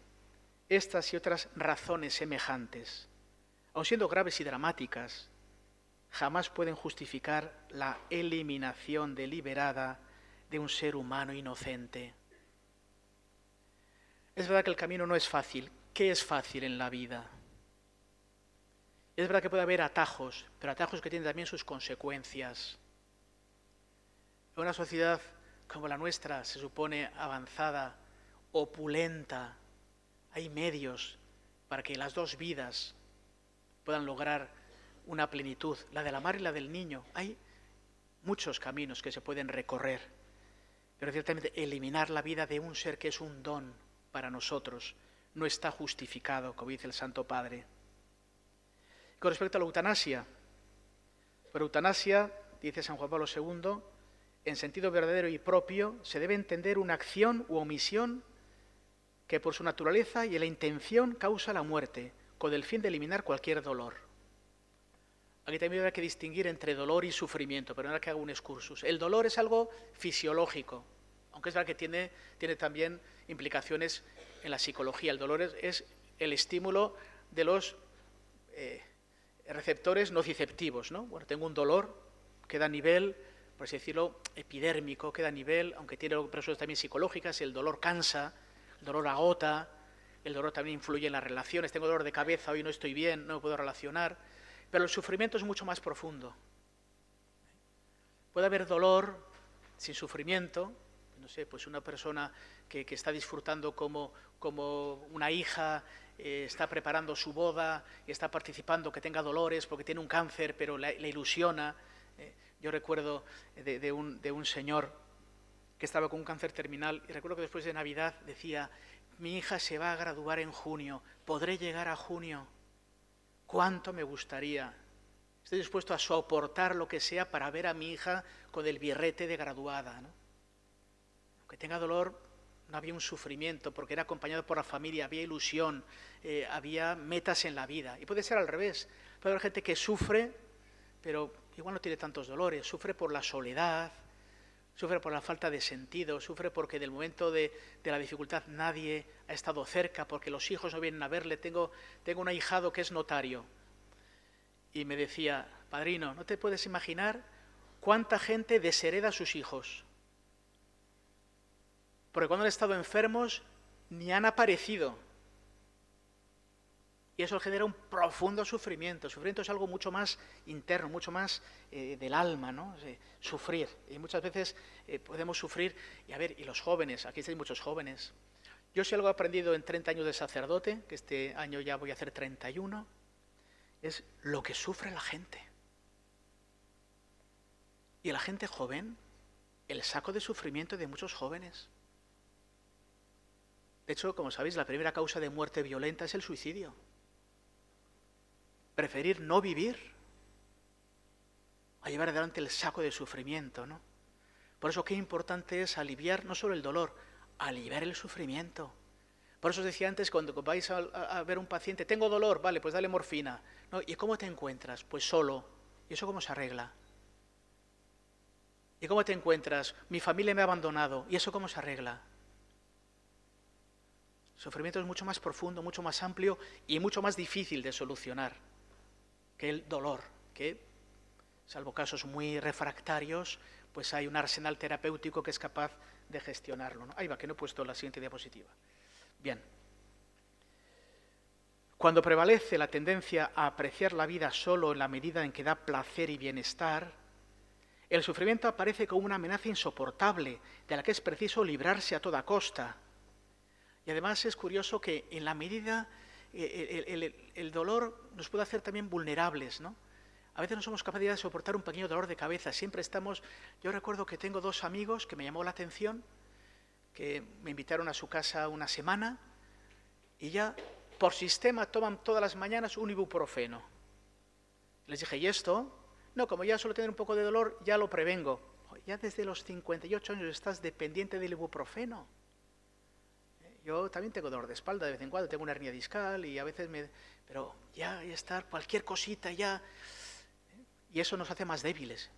estas y otras razones semejantes, aun siendo graves y dramáticas, jamás pueden justificar la eliminación deliberada de un ser humano inocente. Es verdad que el camino no es fácil. ¿Qué es fácil en la vida? Es verdad que puede haber atajos, pero atajos que tienen también sus consecuencias. En una sociedad como la nuestra, se supone avanzada, opulenta, hay medios para que las dos vidas puedan lograr una plenitud, la de la madre y la del niño. Hay muchos caminos que se pueden recorrer, pero ciertamente eliminar la vida de un ser que es un don para nosotros no está justificado, como dice el Santo Padre. Con respecto a la eutanasia, por eutanasia, dice San Juan Pablo II, en sentido verdadero y propio, se debe entender una acción u omisión que por su naturaleza y la intención causa la muerte, con el fin de eliminar cualquier dolor. Aquí también hay que distinguir entre dolor y sufrimiento, pero no que haga un excursus. El dolor es algo fisiológico, aunque es verdad que tiene también implicaciones en la psicología. El dolor es el estímulo de los receptores nociceptivos, ¿no? Bueno, tengo un dolor que da a nivel, por así decirlo, epidérmico, que da a nivel, aunque tiene repercusiones también psicológicas, el dolor cansa, el dolor agota, el dolor también influye en las relaciones. Tengo dolor de cabeza, hoy no estoy bien, no me puedo relacionar, pero el sufrimiento es mucho más profundo. Puede haber dolor sin sufrimiento, no sé, pues una persona que está disfrutando como una hija, está preparando su boda y está participando, que tenga dolores porque tiene un cáncer, pero le ilusiona. Yo recuerdo de un señor que estaba con un cáncer terminal y recuerdo que después de Navidad decía, mi hija se va a graduar en junio, ¿podré llegar a junio? ¿Cuánto me gustaría? Estoy dispuesto a soportar lo que sea para ver a mi hija con el birrete de graduada, ¿no? Aunque tenga dolor, no había un sufrimiento, porque era acompañado por la familia, había ilusión, había metas en la vida. Y puede ser al revés. Puede haber gente que sufre, pero igual no tiene tantos dolores. Sufre por la soledad, sufre por la falta de sentido, sufre porque en el momento de la dificultad nadie ha estado cerca, porque los hijos no vienen a verle. Tengo un ahijado que es notario. Y me decía, padrino, ¿no te puedes imaginar cuánta gente deshereda a sus hijos? Porque cuando han estado enfermos ni han aparecido. Y eso genera un profundo sufrimiento. El sufrimiento es algo mucho más interno, mucho más del alma, ¿no? Sufrir. Y muchas veces podemos sufrir. Y los jóvenes, aquí estáis muchos jóvenes. Yo si algo he aprendido en 30 años de sacerdote, que este año ya voy a hacer 31, es lo que sufre la gente. Y la gente joven, el saco de sufrimiento de muchos jóvenes. De hecho, como sabéis, la primera causa de muerte violenta es el suicidio. Preferir no vivir a llevar adelante el saco de sufrimiento, ¿no? Por eso qué importante es aliviar no solo el dolor, aliviar el sufrimiento. Por eso os decía antes, cuando vais a ver un paciente, tengo dolor, vale, pues dale morfina. ¿No? ¿Y cómo te encuentras? Pues solo. ¿Y eso cómo se arregla? ¿Y cómo te encuentras? Mi familia me ha abandonado. ¿Y eso cómo se arregla? El sufrimiento es mucho más profundo, mucho más amplio y mucho más difícil de solucionar que el dolor, que, salvo casos muy refractarios, pues hay un arsenal terapéutico que es capaz de gestionarlo, ¿no? Ahí va, que no he puesto la siguiente diapositiva. Bien. Cuando prevalece la tendencia a apreciar la vida solo en la medida en que da placer y bienestar, el sufrimiento aparece como una amenaza insoportable de la que es preciso librarse a toda costa. Y además es curioso que en la medida el dolor nos puede hacer también vulnerables, ¿no? A veces no somos capaces de soportar un pequeño dolor de cabeza, siempre estamos... Yo recuerdo que tengo 2 amigos que me llamó la atención, que me invitaron a su casa una semana y ya por sistema toman todas las mañanas un ibuprofeno. Les dije, ¿y esto? No, como ya suelo tener un poco de dolor, ya lo prevengo. Ya desde los 58 años estás dependiente del ibuprofeno. Yo también tengo dolor de espalda de vez en cuando, tengo una hernia discal y a veces me... Pero ya estar cualquier cosita ya... Y eso nos hace más débiles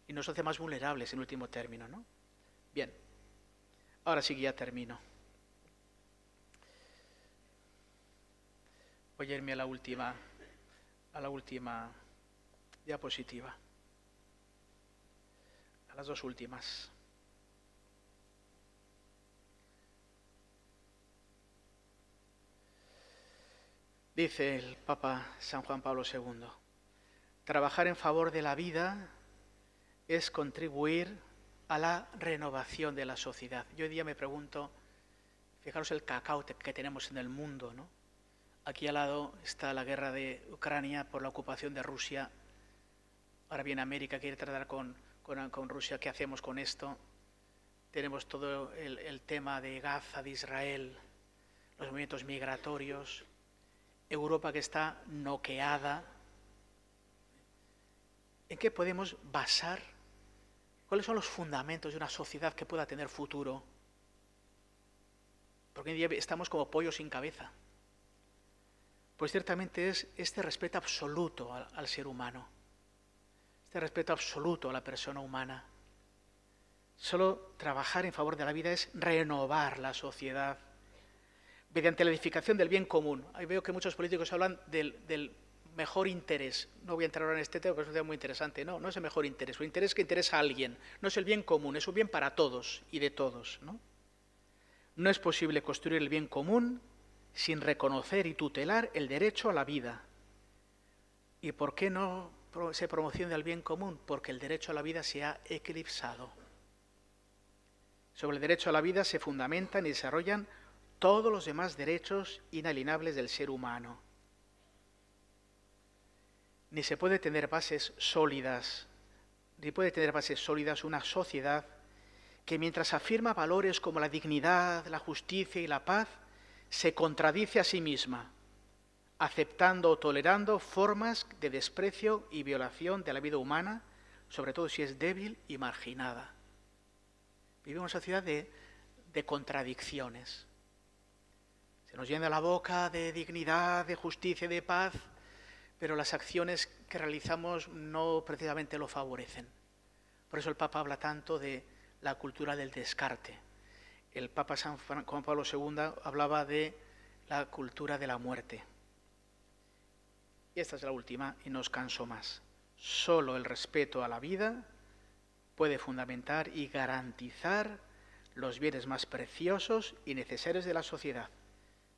y nos hace más vulnerables en último término, ¿no? Bien, ahora sí que ya termino. Voy a irme a la última diapositiva, a las 2 últimas. Dice el Papa San Juan Pablo II, trabajar en favor de la vida es contribuir a la renovación de la sociedad. Yo hoy día me pregunto, fijaros el cacao que tenemos en el mundo, ¿no? Aquí al lado está la guerra de Ucrania por la ocupación de Rusia. Ahora bien, América quiere tratar con Rusia. ¿Qué hacemos con esto? Tenemos todo el tema de Gaza, de Israel, los movimientos migratorios, Europa que está noqueada. ¿En qué podemos basar? ¿Cuáles son los fundamentos de una sociedad que pueda tener futuro? Porque hoy en día estamos como pollos sin cabeza. Pues ciertamente es este respeto absoluto al ser humano, este respeto absoluto a la persona humana. Solo trabajar en favor de la vida es renovar la sociedad mediante la edificación del bien común. Ahí veo que muchos políticos hablan del mejor interés. No voy a entrar ahora en este tema porque es un tema muy interesante. No es el mejor interés. El interés que interesa a alguien. No es el bien común, es un bien para todos y de todos, ¿no? No es posible construir el bien común sin reconocer y tutelar el derecho a la vida. ¿Y por qué no se promociona el bien común? Porque el derecho a la vida se ha eclipsado. Sobre el derecho a la vida se fundamentan y desarrollan todos los demás derechos inalienables del ser humano. Ni puede tener bases sólidas una sociedad que mientras afirma valores como la dignidad, la justicia y la paz, se contradice a sí misma, aceptando o tolerando formas de desprecio y violación de la vida humana, sobre todo si es débil y marginada. Vivimos en una sociedad de contradicciones. Se nos llena la boca de dignidad, de justicia y de paz, pero las acciones que realizamos no precisamente lo favorecen. Por eso el Papa habla tanto de la cultura del descarte. El Papa San Juan Pablo II hablaba de la cultura de la muerte. Y esta es la última, y no os canso más. Solo el respeto a la vida puede fundamentar y garantizar los bienes más preciosos y necesarios de la sociedad,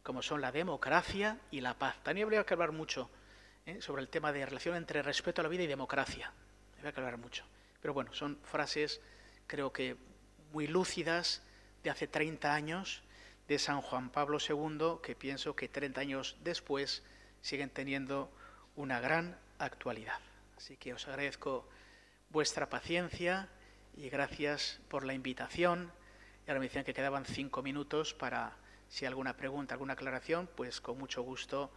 como son la democracia y la paz. También habría que hablar mucho sobre el tema de relación entre respeto a la vida y democracia. Habría que hablar mucho. Pero bueno, son frases, creo que muy lúcidas, de hace 30 años, de San Juan Pablo II, que pienso que 30 años después siguen teniendo una gran actualidad. Así que os agradezco vuestra paciencia y gracias por la invitación. Y ahora me decían que quedaban 5 minutos para, si hay alguna pregunta, alguna aclaración, pues con mucho gusto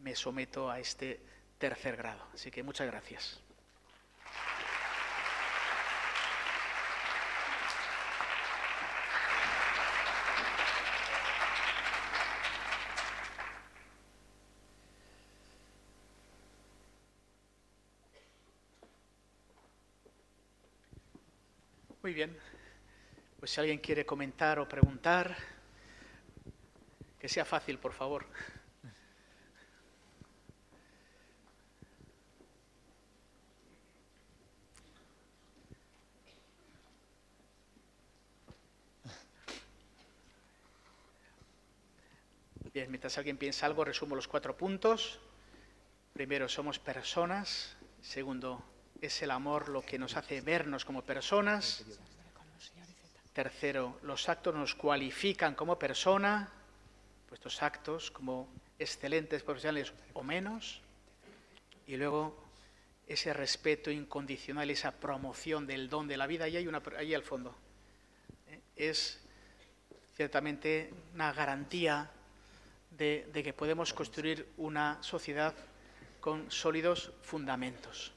me someto a este tercer grado. Así que muchas gracias. Muy bien, pues si alguien quiere comentar o preguntar, que sea fácil, por favor. Bien, mientras alguien piensa algo, resumo los 4 puntos. Primero, somos personas. Segundo, es el amor lo que nos hace vernos como personas. Tercero, los actos nos cualifican como persona, vuestros actos como excelentes profesionales o menos. Y luego, ese respeto incondicional, esa promoción del don de la vida, y hay una ahí al fondo. Es ciertamente una garantía de que podemos construir una sociedad con sólidos fundamentos.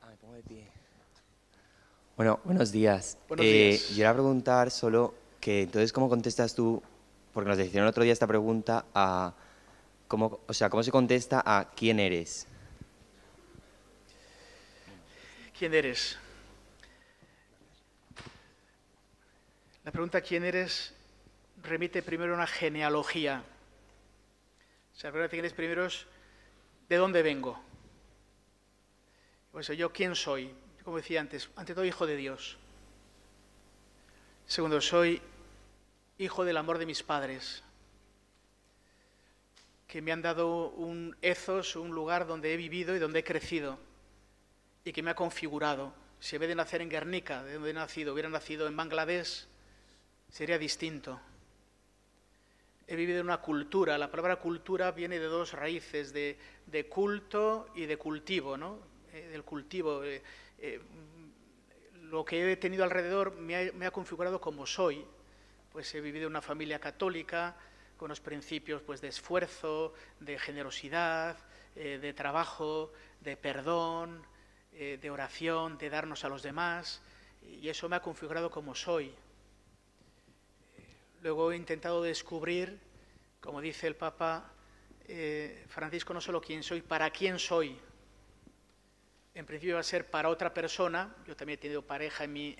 Me pongo de pie. Bueno, buenos días. Buenos días. Yo iba a preguntar solo que, entonces, ¿cómo contestas tú? Porque nos hicieron el otro día esta pregunta a ¿cómo se contesta a quién eres? ¿Quién eres? La pregunta ¿quién eres? Remite primero a una genealogía. O sea, la pregunta ¿quién eres? Primero es ¿de dónde vengo? Pues yo ¿quién soy? Como decía antes, ante todo hijo de Dios. Segundo, soy hijo del amor de mis padres, que me han dado un ethos, un lugar donde he vivido y donde he crecido, y que me ha configurado. Si en vez de nacer en Guernica, de donde he nacido, hubiera nacido en Bangladesh, sería distinto. He vivido en una cultura. La palabra cultura viene de 2 raíces, de culto y de cultivo, ¿no? Del cultivo. Lo que he tenido alrededor me ha configurado como soy. Pues he vivido en una familia católica, con unos principios pues, de esfuerzo, de generosidad, de trabajo, de perdón, de oración, de darnos a los demás, y eso me ha configurado como soy. Luego he intentado descubrir, como dice el Papa Francisco, no solo quién soy, para quién soy. En principio va a ser para otra persona. Yo también he tenido pareja en mi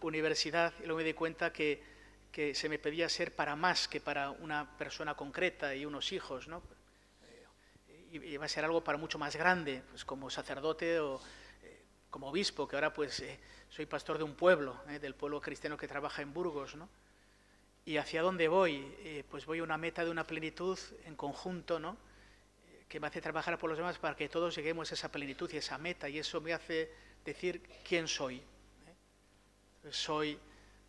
universidad y luego me di cuenta que se me pedía ser para más que para una persona concreta y unos hijos, ¿no? Y va a ser algo para mucho más grande, pues como sacerdote o como obispo, que ahora pues soy pastor de un pueblo, del pueblo cristiano que trabaja en Burgos, ¿no? ¿Y hacia dónde voy? Pues voy a una meta de una plenitud en conjunto, ¿no? Que me hace trabajar por los demás para que todos lleguemos a esa plenitud y esa meta, y eso me hace decir quién soy. Soy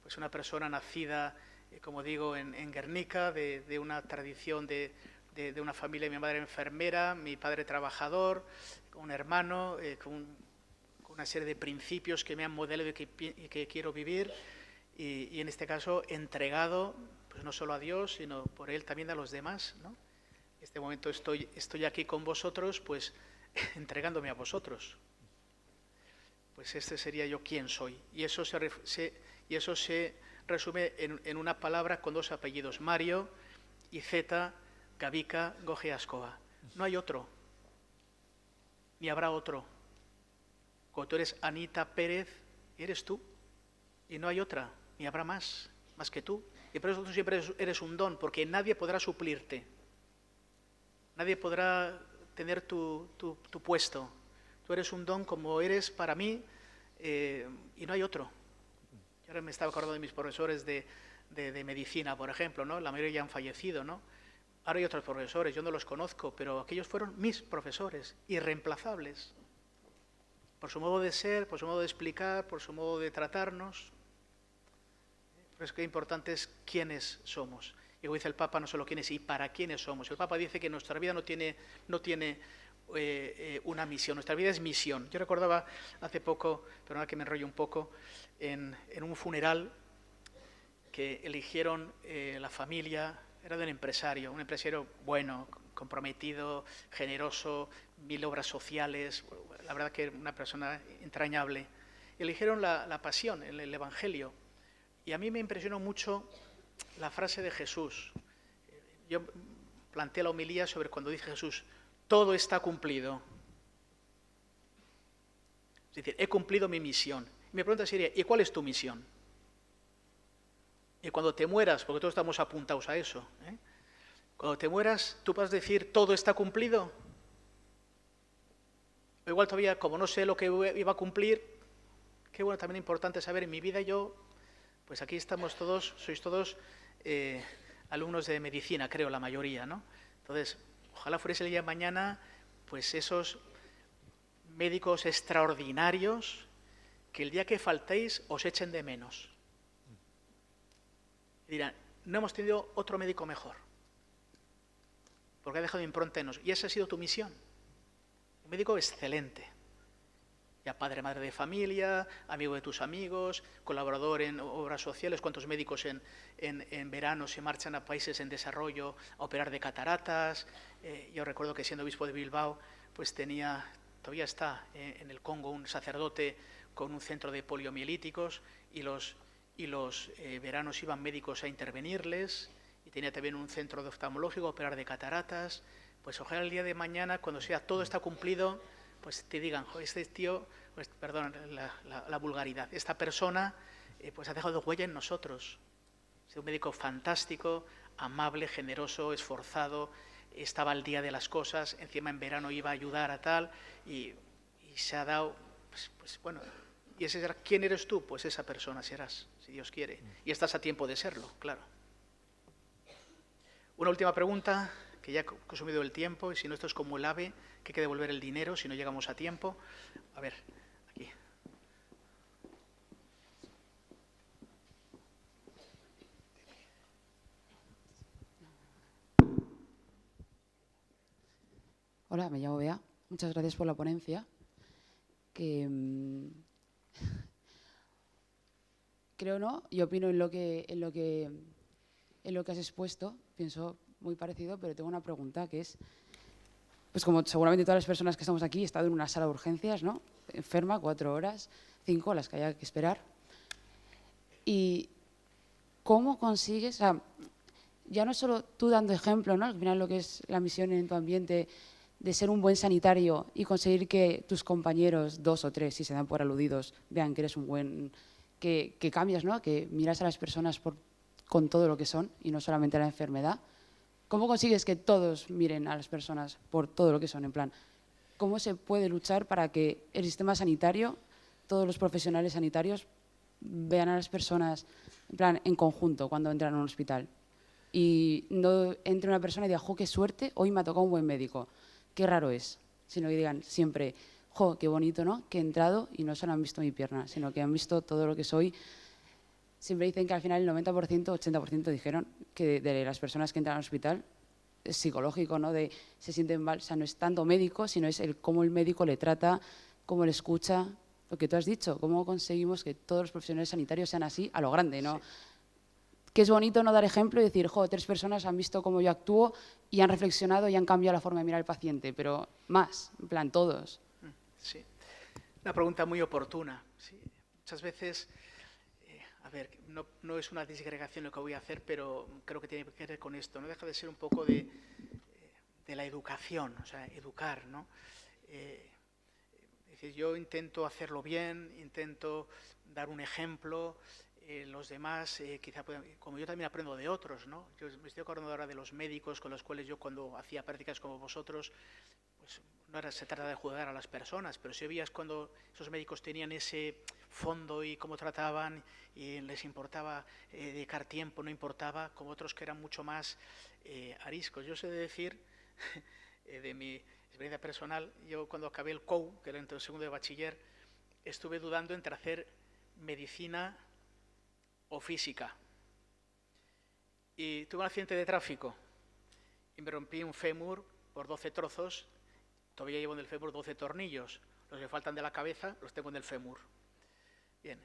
pues una persona nacida, como digo, en Guernica, de una tradición de una familia, mi madre enfermera, mi padre trabajador, con un hermano, con una serie de principios que me han modelado y que quiero vivir, y en este caso entregado, pues no solo a Dios, sino por Él también a los demás, ¿no? En este momento estoy aquí con vosotros, pues entregándome a vosotros. Pues este sería yo quién soy. Y eso se resume en una palabra con 2 apellidos, Mario y Z, Gavica Gojeascova. No hay otro, ni habrá otro. Cuando tú eres Anita Pérez, eres tú, y no hay otra, ni habrá más que tú. Y por eso tú siempre eres un don, porque nadie podrá suplirte. Nadie podrá tener tu puesto. Tú eres un don como eres para mí, y no hay otro. Yo ahora me estaba acordando de mis profesores de medicina, por ejemplo, ¿no? La mayoría ya han fallecido, ¿no? Ahora hay otros profesores, yo no los conozco, pero aquellos fueron mis profesores, irreemplazables. Por su modo de ser, por su modo de explicar, por su modo de tratarnos. Pero es que lo importante es quiénes somos. Y como dice el Papa, no solo quiénes y para quiénes somos. El Papa dice que nuestra vida no tiene una misión, nuestra vida es misión. Yo recordaba hace poco, perdona que me enrollo un poco, en un funeral que eligieron la familia, era de un empresario bueno, comprometido, generoso, 1000 obras sociales, la verdad que una persona entrañable. Eligieron la pasión, el Evangelio, y a mí me impresionó mucho la frase de Jesús. Yo planteé la homilía sobre cuando dice Jesús, todo está cumplido. Es decir, he cumplido mi misión. Y mi pregunta sería, ¿y cuál es tu misión? Y cuando te mueras, porque todos estamos apuntados a eso, cuando te mueras, ¿tú vas a decir, todo está cumplido? O igual todavía, como no sé lo que iba a cumplir, qué bueno, también importante saber, en mi vida yo, pues aquí estamos todos, sois todos alumnos de medicina, creo, la mayoría, ¿no? Entonces, ojalá fuese el día de mañana, pues esos médicos extraordinarios que el día que faltéis os echen de menos. Y dirán, no hemos tenido otro médico mejor, porque ha dejado impronta en nosotros. Y esa ha sido tu misión. Un médico excelente. Ya padre, madre de familia, amigo de tus amigos, colaborador en obras sociales. ¿Cuántos médicos en verano se marchan a países en desarrollo a operar de cataratas? Yo recuerdo que siendo obispo de Bilbao, pues todavía está en el Congo un sacerdote con un centro de poliomielíticos y los veranos iban médicos a intervenirles, y tenía también un centro de oftalmológico a operar de cataratas. Pues ojalá el día de mañana, cuando sea todo está cumplido, pues te digan, este tío, pues, perdón la vulgaridad, esta persona pues ha dejado huella en nosotros. Es un médico fantástico, amable, generoso, esforzado, estaba al día de las cosas, encima en verano iba a ayudar a tal, y se ha dado, pues bueno, y ese será, ¿quién eres tú? Pues esa persona serás, si Dios quiere, y estás a tiempo de serlo, claro. Una última pregunta, que ya he consumido el tiempo, y si no, esto es como el AVE, que hay que devolver el dinero si no llegamos a tiempo. A ver, aquí. Hola, me llamo Bea. Muchas gracias por la ponencia. Creo, ¿no? Y opino en lo que has expuesto. Pienso muy parecido, pero tengo una pregunta que es, pues como seguramente todas las personas que estamos aquí, he estado en una sala de urgencias, ¿no? Enferma, 4 horas, 5 las que haya que esperar. Y ¿cómo consigues, o sea, ya no solo tú dando ejemplo, ¿no? Al final lo que es la misión en tu ambiente de ser un buen sanitario y conseguir que tus compañeros, 2 o 3, si se dan por aludidos, vean que eres un buen, que cambias, ¿no? Que miras a las personas con todo lo que son y no solamente la enfermedad. ¿Cómo consigues que todos miren a las personas por todo lo que son? En plan, ¿cómo se puede luchar para que el sistema sanitario, todos los profesionales sanitarios, vean a las personas en plan en conjunto cuando entran a un hospital? Y no entre una persona y diga, jo, qué suerte, hoy me ha tocado un buen médico. Qué raro es. Sino que digan siempre, jo, qué bonito, ¿no? Que he entrado y no solo han visto mi pierna, sino que han visto todo lo que soy. Siempre dicen que al final el 90%, 80% dijeron que de las personas que entran al hospital es psicológico, ¿no? De se sienten mal. O sea, no es tanto médico, sino es cómo el médico le trata, cómo le escucha. Lo que tú has dicho, cómo conseguimos que todos los profesionales sanitarios sean así a lo grande, ¿no? Sí. Que es bonito no dar ejemplo y decir, jo, 3 personas han visto cómo yo actúo y han reflexionado y han cambiado la forma de mirar al paciente, pero más, en plan, todos. Sí, una pregunta muy oportuna. Sí. Muchas veces, a ver, no es una disgregación lo que voy a hacer, pero creo que tiene que ver con esto. No deja de ser un poco de la educación, o sea, educar, ¿no? Es decir, yo intento hacerlo bien, intento dar un ejemplo. Los demás, quizá puedan, como yo también aprendo de otros, ¿no? Yo me estoy acordando ahora de los médicos con los cuales yo cuando hacía prácticas como vosotros, pues no se trata de juzgar a las personas, pero si veías cuando esos médicos tenían ese fondo y cómo trataban y les importaba dedicar tiempo, no importaba, como otros que eran mucho más ariscos. Yo sé de decir, de mi experiencia personal, yo cuando acabé el COU, que era el segundo de bachiller, estuve dudando entre hacer medicina o física. Y tuve un accidente de tráfico y me rompí un fémur por 12 trozos. Todavía llevo en el fémur 12 tornillos. Los que faltan de la cabeza los tengo en el fémur. Bien,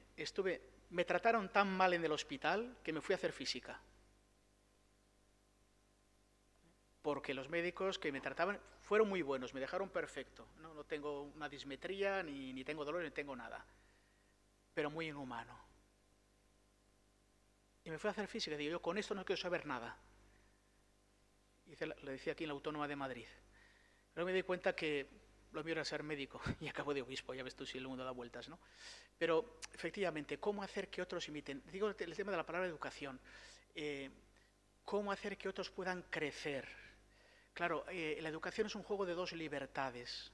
me trataron tan mal en el hospital que me fui a hacer física. Porque los médicos que me trataban fueron muy buenos, me dejaron perfecto. No tengo una dismetría, ni tengo dolor, ni tengo nada. Pero muy inhumano. Y me fui a hacer física, digo, yo con esto no quiero saber nada. Le decía aquí en la Autónoma de Madrid. Pero me di cuenta que lo mío era ser médico y acabo de obispo, ya ves tú si el mundo da vueltas, ¿no? Pero efectivamente, ¿cómo hacer que otros imiten? Digo el tema de la palabra educación. ¿Cómo hacer que otros puedan crecer? Claro, la educación es un juego de 2 libertades.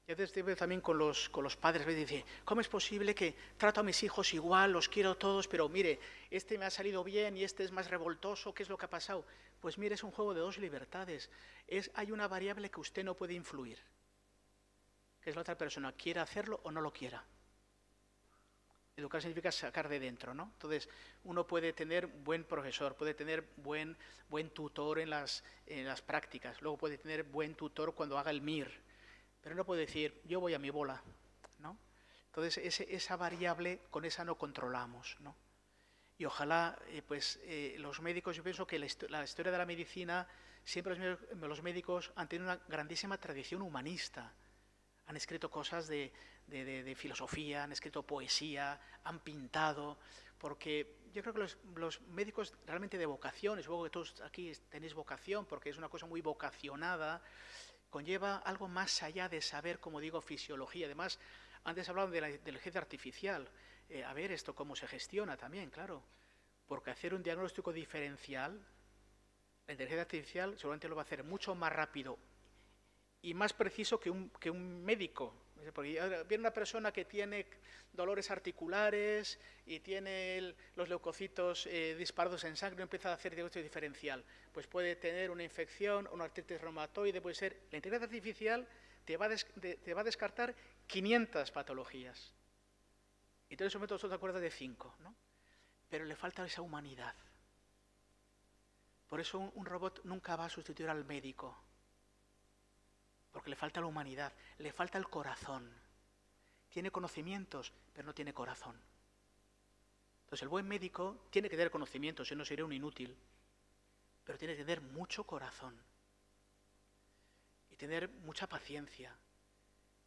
Y a veces veo también con los padres, me dicen, ¿cómo es posible que trato a mis hijos igual, los quiero todos, pero mire, este me ha salido bien y este es más revoltoso, ¿qué es lo que ha pasado? Pues mire, es un juego de dos libertades. Hay una variable que usted no puede influir, que es la otra persona, quiera hacerlo o no lo quiera. Educar significa sacar de dentro, ¿no? Entonces, uno puede tener buen profesor, puede tener buen tutor en las prácticas, luego puede tener buen tutor cuando haga el MIR, pero no puede decir, yo voy a mi bola, ¿no? Entonces, esa variable, con esa no controlamos, ¿no? Y ojalá, los médicos, yo pienso que la historia de la medicina, siempre los médicos han tenido una grandísima tradición humanista. Han escrito cosas de filosofía, han escrito poesía, han pintado, porque yo creo que los médicos realmente de vocación, y supongo que todos aquí tenéis vocación, porque es una cosa muy vocacionada, conlleva algo más allá de saber, como digo, fisiología. Además, antes hablaban de la inteligencia artificial. A ver esto cómo se gestiona también, claro, porque hacer un diagnóstico diferencial, la inteligencia artificial seguramente lo va a hacer mucho más rápido y más preciso que un médico. Porque viene una persona que tiene dolores articulares y tiene los leucocitos disparados en sangre y empieza a hacer diagnóstico diferencial. Pues puede tener una infección, una artritis reumatoide, puede ser. La inteligencia artificial te va a descartar 500 patologías. Y en ese momento solo te acuerdas de 5, ¿no? Pero le falta esa humanidad. Por eso un robot nunca va a sustituir al médico. Porque le falta la humanidad, le falta el corazón. Tiene conocimientos, pero no tiene corazón. Entonces el buen médico tiene que tener conocimientos, si no sería un inútil, pero tiene que tener mucho corazón y tener mucha paciencia.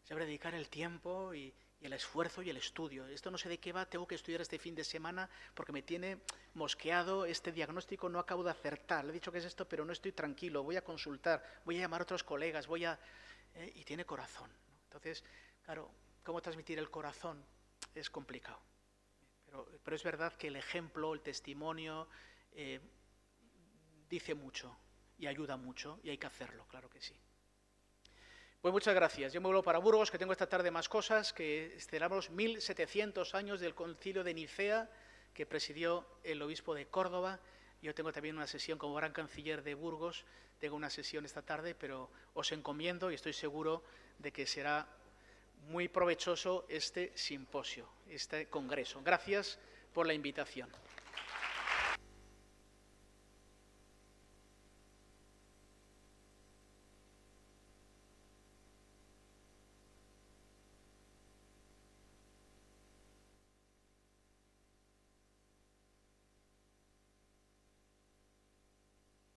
Saber dedicar el tiempo y el esfuerzo y el estudio. Esto no sé de qué va, tengo que estudiar este fin de semana porque me tiene mosqueado este diagnóstico, no acabo de acertar. Le he dicho que es esto, pero no estoy tranquilo, voy a consultar, voy a llamar a otros colegas, y tiene corazón, ¿no? Entonces, claro, ¿cómo transmitir el corazón? Es complicado. Pero es verdad que el ejemplo, el testimonio, dice mucho y ayuda mucho y hay que hacerlo, claro que sí. Pues muchas gracias. Yo me vuelvo para Burgos, que tengo esta tarde más cosas, que celebramos 1700 años del Concilio de Nicea, que presidió el obispo de Córdoba. Yo tengo también una sesión como gran canciller de Burgos, tengo una sesión esta tarde, pero os encomiendo y estoy seguro de que será muy provechoso este simposio, este congreso. Gracias por la invitación.